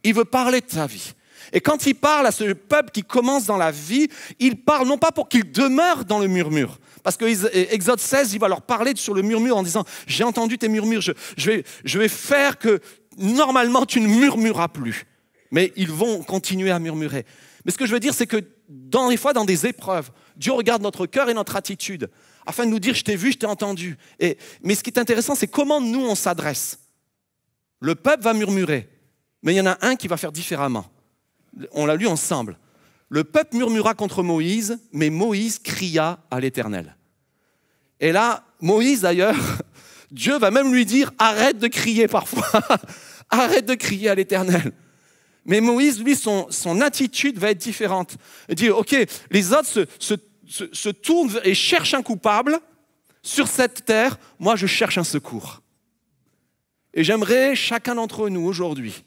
Il veut parler de ta vie. Et quand il parle à ce peuple qui commence dans la vie, il parle non pas pour qu'il demeure dans le murmure. Parce que Exode 16, il va leur parler sur le murmure en disant « J'ai entendu tes murmures, je vais faire que normalement tu ne murmureras plus. » Mais ils vont continuer à murmurer. Mais ce que je veux dire, c'est que des fois, dans des épreuves, Dieu regarde notre cœur et notre attitude afin de nous dire « je t'ai vu, je t'ai entendu ». Mais ce qui est intéressant, c'est comment nous, on s'adresse. Le peuple va murmurer, mais il y en a un qui va faire différemment. On l'a lu ensemble. Le peuple murmura contre Moïse, mais Moïse cria à l'Éternel. Et là, Moïse d'ailleurs, Dieu va même lui dire « arrête de crier parfois, arrête de crier à l'Éternel ». Mais Moïse, lui, son attitude va être différente. Il dit, ok, les autres se tournent et cherchent un coupable. Sur cette terre, moi, je cherche un secours. Et j'aimerais, chacun d'entre nous, aujourd'hui,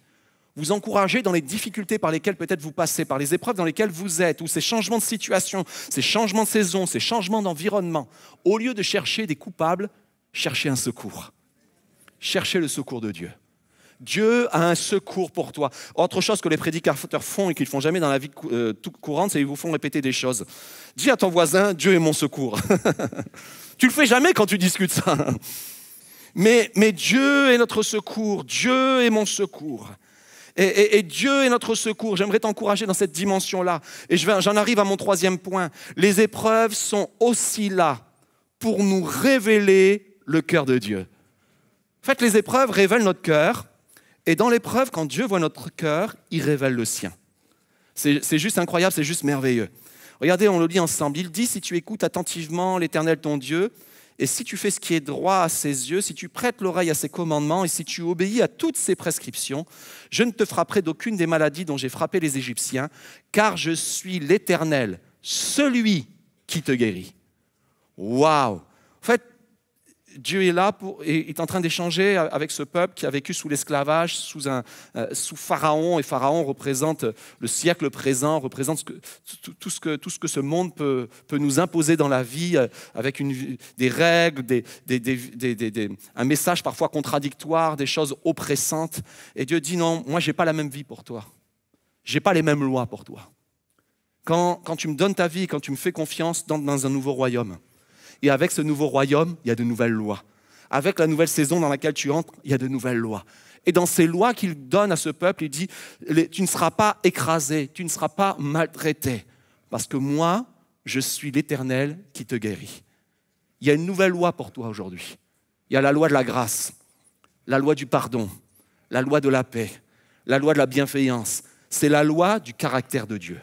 vous encourager dans les difficultés par lesquelles peut-être vous passez, par les épreuves dans lesquelles vous êtes, ou ces changements de situation, ces changements de saison, ces changements d'environnement. Au lieu de chercher des coupables, cherchez un secours. Cherchez le secours de Dieu. Dieu a un secours pour toi. Autre chose que les prédicateurs font et qu'ils ne font jamais dans la vie toute courante, c'est qu'ils vous font répéter des choses. Dis à ton voisin, Dieu est mon secours. Tu ne le fais jamais quand tu discutes ça. Mais Dieu est notre secours. Dieu est mon secours. Et Dieu est notre secours. J'aimerais t'encourager dans cette dimension-là. Et j'en arrive à mon troisième point. Les épreuves sont aussi là pour nous révéler le cœur de Dieu. En fait, les épreuves révèlent notre cœur. Et dans l'épreuve, quand Dieu voit notre cœur, il révèle le sien. C'est juste incroyable, c'est juste merveilleux. Regardez, on le lit ensemble. Il dit, si tu écoutes attentivement l'Éternel ton Dieu, et si tu fais ce qui est droit à ses yeux, si tu prêtes l'oreille à ses commandements, et si tu obéis à toutes ses prescriptions, je ne te frapperai d'aucune des maladies dont j'ai frappé les Égyptiens, car je suis l'Éternel, celui qui te guérit. Waouh! En fait, Dieu est là et est en train d'échanger avec ce peuple qui a vécu sous l'esclavage, sous Pharaon. Et Pharaon représente le siècle présent, représente tout ce que ce monde peut nous imposer dans la vie, avec des règles, un message parfois contradictoire, des choses oppressantes. Et Dieu dit non, moi je n'ai pas la même vie pour toi. Je n'ai pas les mêmes lois pour toi. Quand tu me donnes ta vie, quand tu me fais confiance dans un nouveau royaume, et avec ce nouveau royaume, il y a de nouvelles lois. Avec la nouvelle saison dans laquelle tu entres, il y a de nouvelles lois. Et dans ces lois qu'il donne à ce peuple, il dit, tu ne seras pas écrasé, tu ne seras pas maltraité, parce que moi, je suis l'Éternel qui te guérit. Il y a une nouvelle loi pour toi aujourd'hui. Il y a la loi de la grâce, la loi du pardon, la loi de la paix, la loi de la bienveillance. C'est la loi du caractère de Dieu.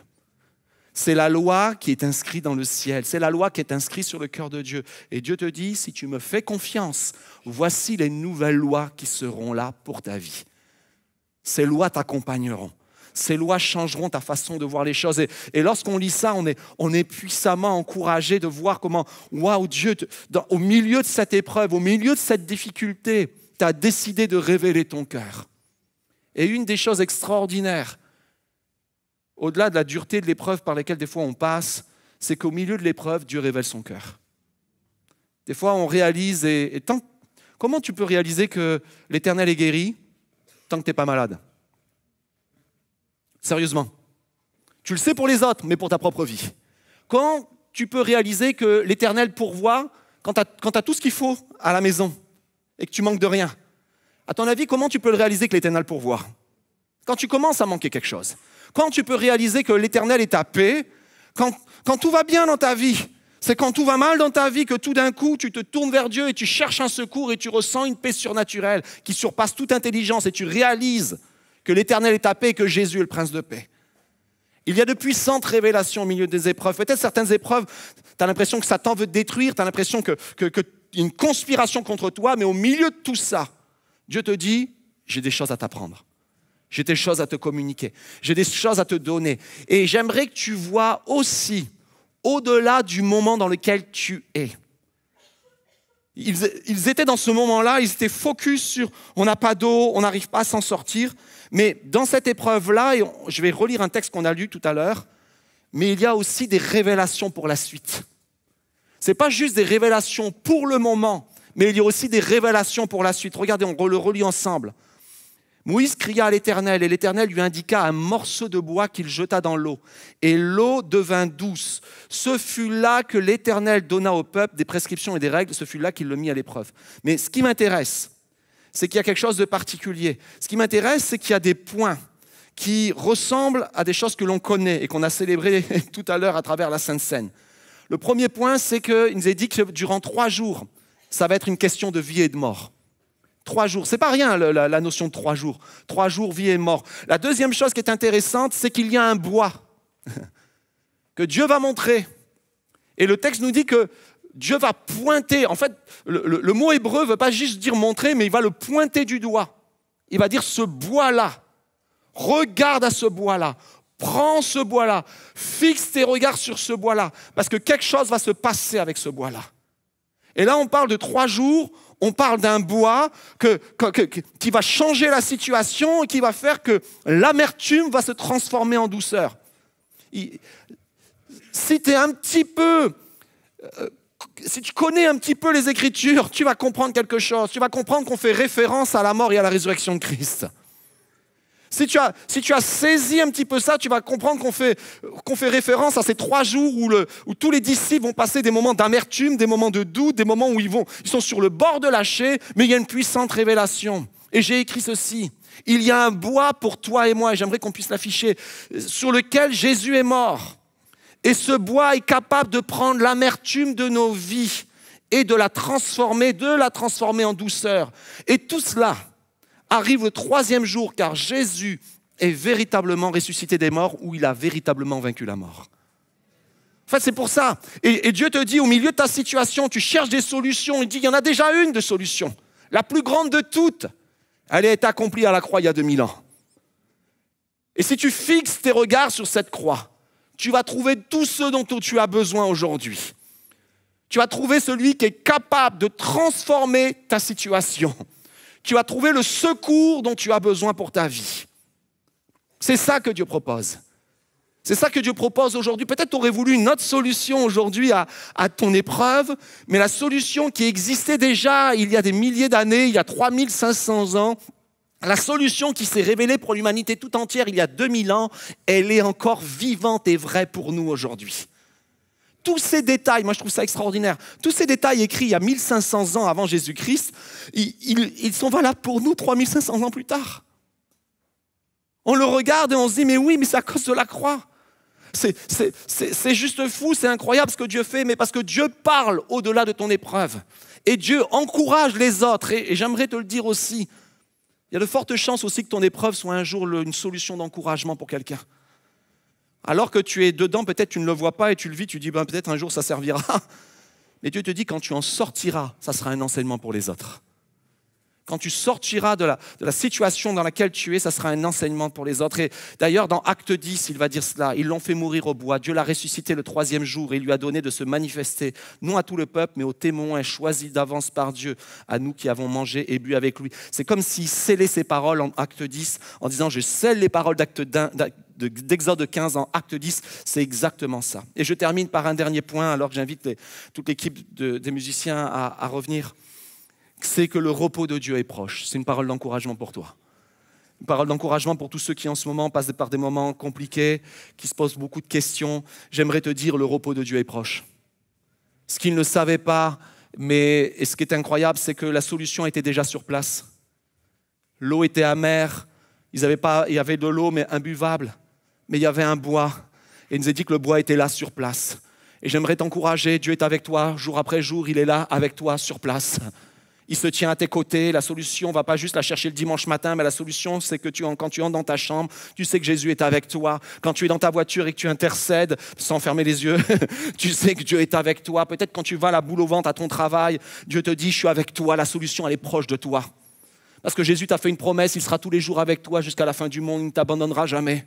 C'est la loi qui est inscrite dans le ciel. C'est la loi qui est inscrite sur le cœur de Dieu. Et Dieu te dit, si tu me fais confiance, voici les nouvelles lois qui seront là pour ta vie. Ces lois t'accompagneront. Ces lois changeront ta façon de voir les choses. Et lorsqu'on lit ça, on est puissamment encouragé de voir comment, waouh, Dieu, au milieu de cette épreuve, au milieu de cette difficulté, tu as décidé de révéler ton cœur. Et une des choses extraordinaires, au-delà de la dureté de l'épreuve par laquelle des fois on passe, c'est qu'au milieu de l'épreuve, Dieu révèle son cœur. Des fois, on réalise, comment tu peux réaliser que l'Éternel est guéri tant que tu n'es pas malade? Sérieusement. Tu le sais pour les autres, mais pour ta propre vie. Quand tu peux réaliser que l'Éternel pourvoit quand tu as tout ce qu'il faut à la maison et que tu manques de rien? À ton avis, comment tu peux le réaliser que l'Éternel pourvoit? Quand tu commences à manquer quelque chose. Quand tu peux réaliser que l'Éternel est ta paix, quand tout va bien dans ta vie, c'est quand tout va mal dans ta vie que tout d'un coup, tu te tournes vers Dieu et tu cherches un secours et tu ressens une paix surnaturelle qui surpasse toute intelligence et tu réalises que l'Éternel est ta paix et que Jésus est le prince de paix. Il y a de puissantes révélations au milieu des épreuves. Peut-être certaines épreuves, tu as l'impression que Satan veut te détruire, tu as l'impression qu'il y a une conspiration contre toi, mais au milieu de tout ça, Dieu te dit, j'ai des choses à t'apprendre. J'ai des choses à te communiquer. J'ai des choses à te donner. Et j'aimerais que tu vois aussi, au-delà du moment dans lequel tu es. Ils étaient dans ce moment-là, ils étaient focus sur on n'a pas d'eau, on n'arrive pas à s'en sortir. Mais dans cette épreuve-là, et je vais relire un texte qu'on a lu tout à l'heure, mais il y a aussi des révélations pour la suite. Ce n'est pas juste des révélations pour le moment, mais il y a aussi des révélations pour la suite. Regardez, on le relit ensemble. Moïse cria à l'Éternel, et l'Éternel lui indiqua un morceau de bois qu'il jeta dans l'eau. Et l'eau devint douce. Ce fut là que l'Éternel donna au peuple des prescriptions et des règles. Ce fut là qu'il le mit à l'épreuve. Mais ce qui m'intéresse, c'est qu'il y a quelque chose de particulier. Ce qui m'intéresse, c'est qu'il y a des points qui ressemblent à des choses que l'on connaît et qu'on a célébrées tout à l'heure à travers la Sainte Seine. Le premier point, c'est qu'il nous est dit que durant 3 jours, ça va être une question de vie et de mort. 3 jours, c'est pas rien la notion de 3 jours. 3 jours, vie et mort. La deuxième chose qui est intéressante, c'est qu'il y a un bois que Dieu va montrer. Et le texte nous dit que Dieu va pointer. En fait, le mot hébreu ne veut pas juste dire montrer, mais il va le pointer du doigt. Il va dire ce bois-là. Regarde à ce bois-là. Prends ce bois-là. Fixe tes regards sur ce bois-là. Parce que quelque chose va se passer avec ce bois-là. Et là, on parle de 3 jours. On parle d'un bois qui va changer la situation et qui va faire que l'amertume va se transformer en douceur. Si tu connais un petit peu les Écritures, tu vas comprendre quelque chose. Tu vas comprendre qu'on fait référence à la mort et à la résurrection de Christ. Si tu as saisi un petit peu ça, tu vas comprendre qu'on fait référence à ces 3 jours où tous les disciples vont passer des moments d'amertume, des moments de doute, des moments où ils sont sur le bord de lâcher, mais il y a une puissante révélation. Et j'ai écrit ceci. Il y a un bois pour toi et moi, et j'aimerais qu'on puisse l'afficher, sur lequel Jésus est mort. Et ce bois est capable de prendre l'amertume de nos vies et de la transformer en douceur. Et tout cela arrive le 3e jour, car Jésus est véritablement ressuscité des morts, où il a véritablement vaincu la mort. En fait, c'est pour ça. Et Dieu te dit, au milieu de ta situation, tu cherches des solutions. Il dit, il y en a déjà une de solution. La plus grande de toutes, elle est accomplie à la croix il y a 2000 ans. Et si tu fixes tes regards sur cette croix, tu vas trouver tout ce dont tu as besoin aujourd'hui. Tu vas trouver celui qui est capable de transformer ta situation. Tu vas trouver le secours dont tu as besoin pour ta vie. C'est ça que Dieu propose. C'est ça que Dieu propose aujourd'hui. Peut-être tu aurais voulu une autre solution aujourd'hui à ton épreuve, mais la solution qui existait déjà il y a des milliers d'années, il y a 3500 ans, la solution qui s'est révélée pour l'humanité tout entière il y a 2000 ans, elle est encore vivante et vraie pour nous aujourd'hui. Tous ces détails, moi je trouve ça extraordinaire, tous ces détails écrits il y a 1500 ans avant Jésus-Christ, ils sont valables pour nous 3500 ans plus tard. On le regarde et on se dit, mais oui, mais c'est à cause de la croix. C'est juste fou, c'est incroyable ce que Dieu fait, mais parce que Dieu parle au-delà de ton épreuve. Et Dieu encourage les autres. Et j'aimerais te le dire aussi, il y a de fortes chances aussi que ton épreuve soit un jour une solution d'encouragement pour quelqu'un. Alors que tu es dedans, peut-être tu ne le vois pas et tu le vis, tu dis, peut-être un jour ça servira. Mais Dieu te dit, quand tu en sortiras, ça sera un enseignement pour les autres. Quand tu sortiras de la situation dans laquelle tu es, ça sera un enseignement pour les autres. Et d'ailleurs, dans Acte 10, il va dire cela. Ils l'ont fait mourir au bois. Dieu l'a ressuscité le 3e jour et il lui a donné de se manifester, non à tout le peuple, mais aux témoins choisis d'avance par Dieu, à nous qui avons mangé et bu avec lui. C'est comme s'il scellait ses paroles en Acte 10 en disant « Je scelle les paroles d'Exode 15 en Acte 10 ». C'est exactement ça. Et je termine par un dernier point, alors que j'invite toute l'équipe des musiciens à revenir. C'est que le repos de Dieu est proche. C'est une parole d'encouragement pour toi. Une parole d'encouragement pour tous ceux qui en ce moment passent par des moments compliqués, qui se posent beaucoup de questions. J'aimerais te dire, le repos de Dieu est proche. Ce qu'ils ne savaient pas, et ce qui est incroyable, c'est que la solution était déjà sur place. L'eau était amère, il y avait de l'eau mais imbuvable, mais il y avait un bois. Et il nous a dit que le bois était là sur place. Et j'aimerais t'encourager, Dieu est avec toi, jour après jour, il est là avec toi sur place. Il se tient à tes côtés. La solution, on ne va pas juste la chercher le dimanche matin, mais la solution, c'est que quand tu entres dans ta chambre, tu sais que Jésus est avec toi. Quand tu es dans ta voiture et que tu intercèdes, sans fermer les yeux, tu sais que Dieu est avec toi. Peut-être quand tu vas la boule au ventre à ton travail, Dieu te dit, je suis avec toi. La solution, elle est proche de toi. Parce que Jésus t'a fait une promesse, il sera tous les jours avec toi jusqu'à la fin du monde, il ne t'abandonnera jamais.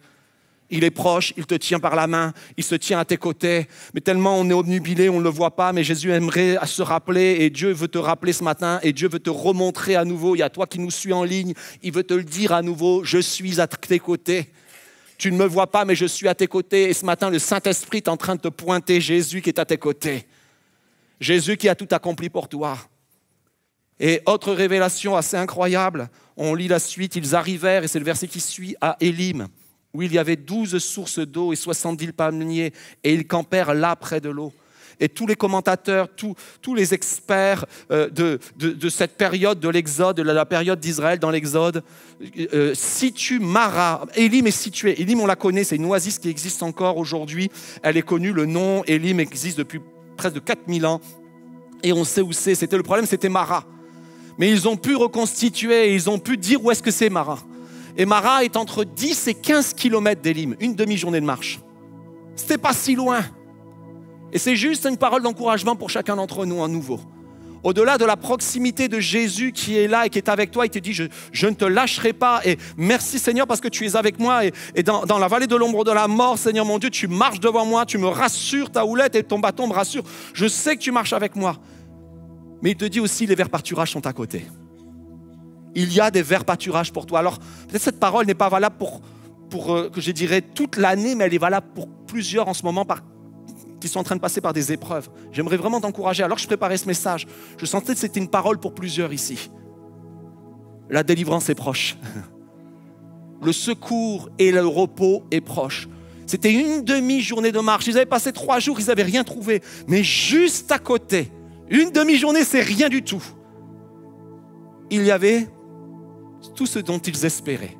Il est proche, il te tient par la main, il se tient à tes côtés. Mais tellement on est obnubilé, on ne le voit pas, mais Jésus aimerait se rappeler et Dieu veut te rappeler ce matin et Dieu veut te remontrer à nouveau. Il y a toi qui nous suis en ligne, il veut te le dire à nouveau, je suis à tes côtés. Tu ne me vois pas, mais je suis à tes côtés. Et ce matin, le Saint-Esprit est en train de te pointer Jésus qui est à tes côtés. Jésus qui a tout accompli pour toi. Et autre révélation assez incroyable, on lit la suite, ils arrivèrent, et c'est le verset qui suit, à Élim, où il y avait 12 sources d'eau et 70 palmiers, et ils campèrent là près de l'eau. Et tous les commentateurs, tous les experts de cette période de l'Exode, de la période d'Israël dans l'Exode, situent Mara. Élim est situé. Élim, on la connaît, c'est une oasis qui existe encore aujourd'hui. Elle est connue, le nom Élim existe depuis presque de 4000 ans. Et on sait où c'est. Le problème, c'était Mara. Mais ils ont pu reconstituer, ils ont pu dire où est-ce que c'est Mara. Et Mara est entre 10 et 15 km d'Élim, une demi-journée de marche. C'était pas si loin. Et c'est juste une parole d'encouragement pour chacun d'entre nous à nouveau. Au-delà de la proximité de Jésus qui est là et qui est avec toi, il te dit, je ne te lâcherai pas. Et merci Seigneur parce que tu es avec moi. Et dans la vallée de l'ombre de la mort, Seigneur mon Dieu, tu marches devant moi, tu me rassures, ta houlette et ton bâton me rassurent. Je sais que tu marches avec moi. Mais il te dit aussi, les verts pâturages sont à côté. Il y a des verts pâturages pour toi. Alors, peut-être cette parole n'est pas valable pour que je dirais toute l'année, mais elle est valable pour plusieurs en ce moment qui sont en train de passer par des épreuves. J'aimerais vraiment t'encourager. Alors que je préparais ce message, je sentais que c'était une parole pour plusieurs ici. La délivrance est proche. Le secours et le repos est proche. C'était une demi-journée de marche. Ils avaient passé 3 jours, ils n'avaient rien trouvé. Mais juste à côté, une demi-journée, c'est rien du tout. Il y avait tout ce dont ils espéraient.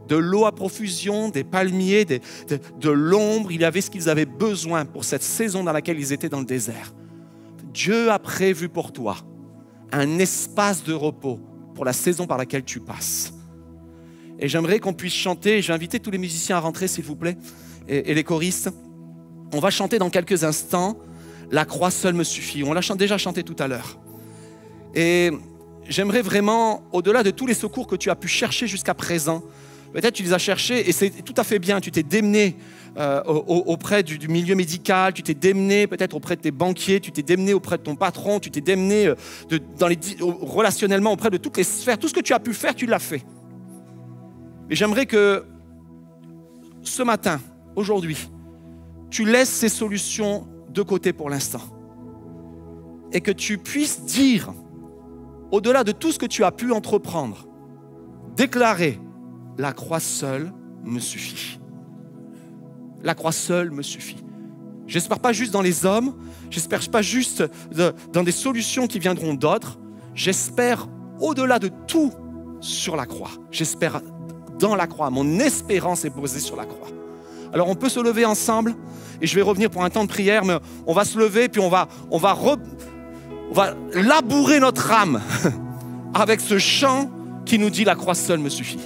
De l'eau à profusion, des palmiers, de l'ombre. Il y avait ce qu'ils avaient besoin pour cette saison dans laquelle ils étaient dans le désert. Dieu a prévu pour toi un espace de repos pour la saison par laquelle tu passes. Et j'aimerais qu'on puisse chanter. Je vais inviter tous les musiciens à rentrer, s'il vous plaît, et les choristes. On va chanter dans quelques instants « La croix seule me suffit ». On l'a déjà chanté tout à l'heure. Et j'aimerais vraiment, au-delà de tous les secours que tu as pu chercher jusqu'à présent, peut-être tu les as cherchés et c'est tout à fait bien. Tu t'es démené auprès du milieu médical, tu t'es démené peut-être auprès de tes banquiers, tu t'es démené auprès de ton patron, tu t'es démené relationnellement auprès de toutes les sphères. Tout ce que tu as pu faire, tu l'as fait. Et j'aimerais que ce matin, aujourd'hui, tu laisses ces solutions de côté pour l'instant et que tu puisses dire, au-delà de tout ce que tu as pu entreprendre, déclarer « La croix seule me suffit ». La croix seule me suffit. J'espère pas juste dans les hommes, j'espère pas juste dans des solutions qui viendront d'autres, j'espère au-delà de tout sur la croix. J'espère dans la croix, mon espérance est posée sur la croix. Alors on peut se lever ensemble et je vais revenir pour un temps de prière, mais on va se lever puis on va labourer notre âme avec ce chant qui nous dit « La croix seule me suffit ».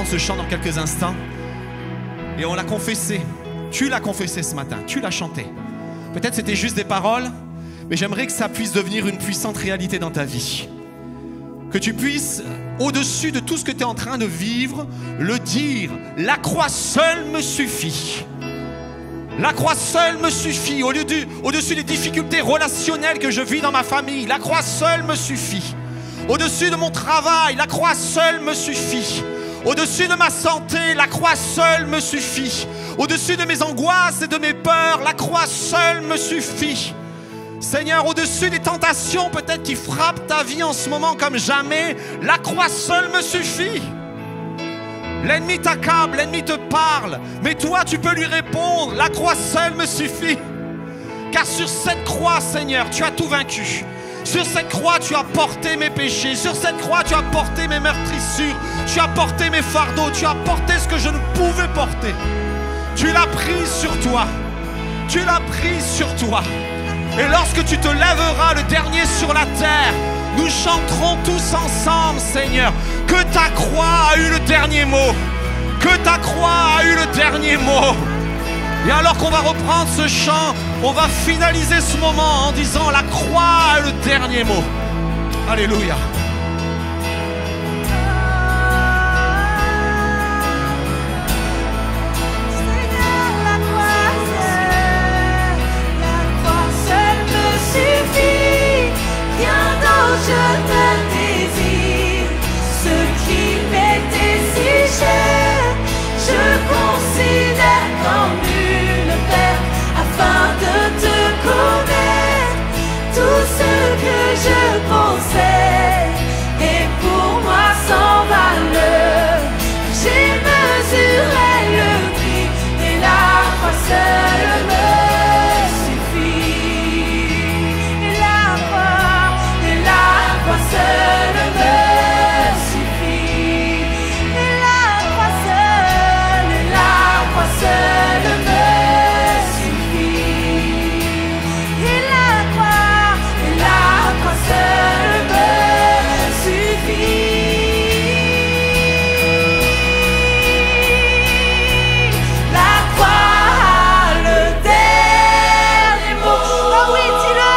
Ce chant dans quelques instants et on l'a confessé. Tu l'as confessé ce matin, tu l'as chanté. Peut-être c'était juste des paroles, mais j'aimerais que ça puisse devenir une puissante réalité dans ta vie. Que tu puisses, au-dessus de tout ce que tu es en train de vivre, le dire. La croix seule me suffit. La croix seule me suffit. Au-dessus des difficultés relationnelles que je vis dans ma famille, la croix seule me suffit. Au-dessus de mon travail, la croix seule me suffit. Au-dessus de ma santé, la croix seule me suffit. Au-dessus de mes angoisses et de mes peurs, la croix seule me suffit. Seigneur, au-dessus des tentations peut-être qui frappent ta vie en ce moment comme jamais, la croix seule me suffit. L'ennemi t'accable, l'ennemi te parle, mais toi tu peux lui répondre, la croix seule me suffit. Car sur cette croix, Seigneur, tu as tout vaincu. Sur cette croix, tu as porté mes péchés. Sur cette croix, tu as porté mes meurtrissures. Tu as porté mes fardeaux. Tu as porté ce que je ne pouvais porter. Tu l'as pris sur toi. Tu l'as pris sur toi. Et lorsque tu te lèveras le dernier sur la terre, nous chanterons tous ensemble, Seigneur, que ta croix a eu le dernier mot. Que ta croix a eu le dernier mot. Et alors qu'on va reprendre ce chant, on va finaliser ce moment en disant la croix a le dernier mot. Alléluia. Je te désire, ce qui m'était si cher, je considère comme une perte afin de te connaître. Tout ce que je possède est pour moi sans valeur. J'ai mesuré le prix et la croix seule me suffit. Et la croix seule me suffit. Et la croix seule me suffit. Et la croix seule me suffit. La croix a le dernier mot. Oh oui, dis-le.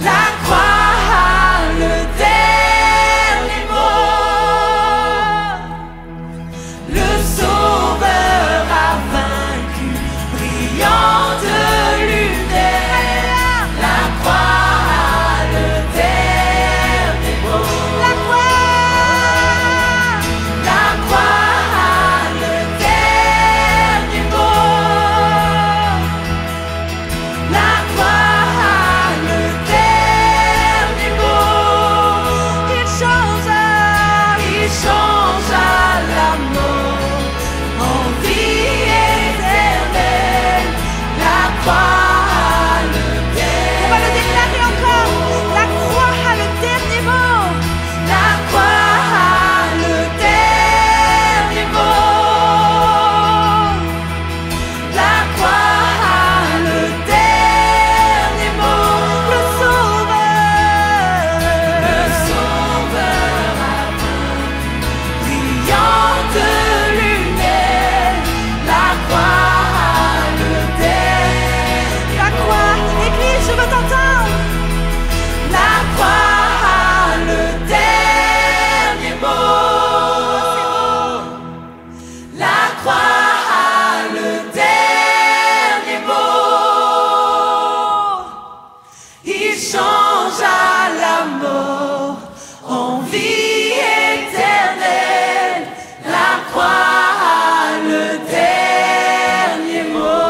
La croix le dernier mot. Le Sauveur a vaincu, brillant de lumière. La croix a le dernier mot. La croix a le dernier mot. La croix a le dernier mot. Il changea la mort en vie éternelle. La croix a le dernier mot. On va le déclarer encore. La croix a le dernier mot. La croix a le dernier mot. La croix a le dernier mot. Le Sauveur a vaincu, brillant de lumière. La croix a le dernier. La croix, Église, je veux t'entendre. La croix a le dernier mot. La croix a le dernier mot. Il changea la mort en vie éternelle. La croix a le dernier mot.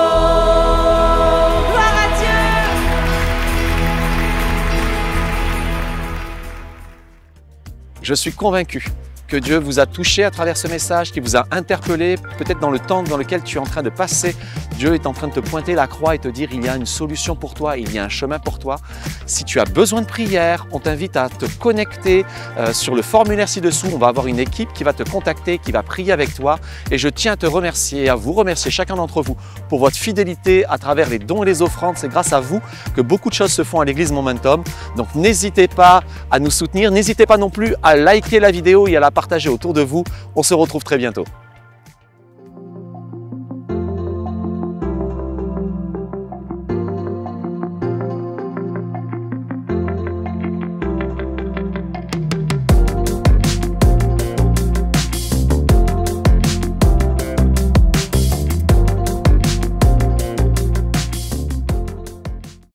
Gloire à Dieu. Je suis convaincu que Dieu vous a touché à travers ce message, qui vous a interpellé, peut-être dans le temps dans lequel tu es en train de passer. Dieu est en train de te pointer la croix et te dire il y a une solution pour toi, il y a un chemin pour toi. Si tu as besoin de prière, on t'invite à te connecter sur le formulaire ci-dessous. On va avoir une équipe qui va te contacter, qui va prier avec toi. Et je tiens à te remercier, à vous remercier chacun d'entre vous pour votre fidélité à travers les dons et les offrandes. C'est grâce à vous que beaucoup de choses se font à l'église Momentum. Donc n'hésitez pas à nous soutenir, n'hésitez pas non plus à liker la vidéo et à la partager autour de vous. On se retrouve très bientôt.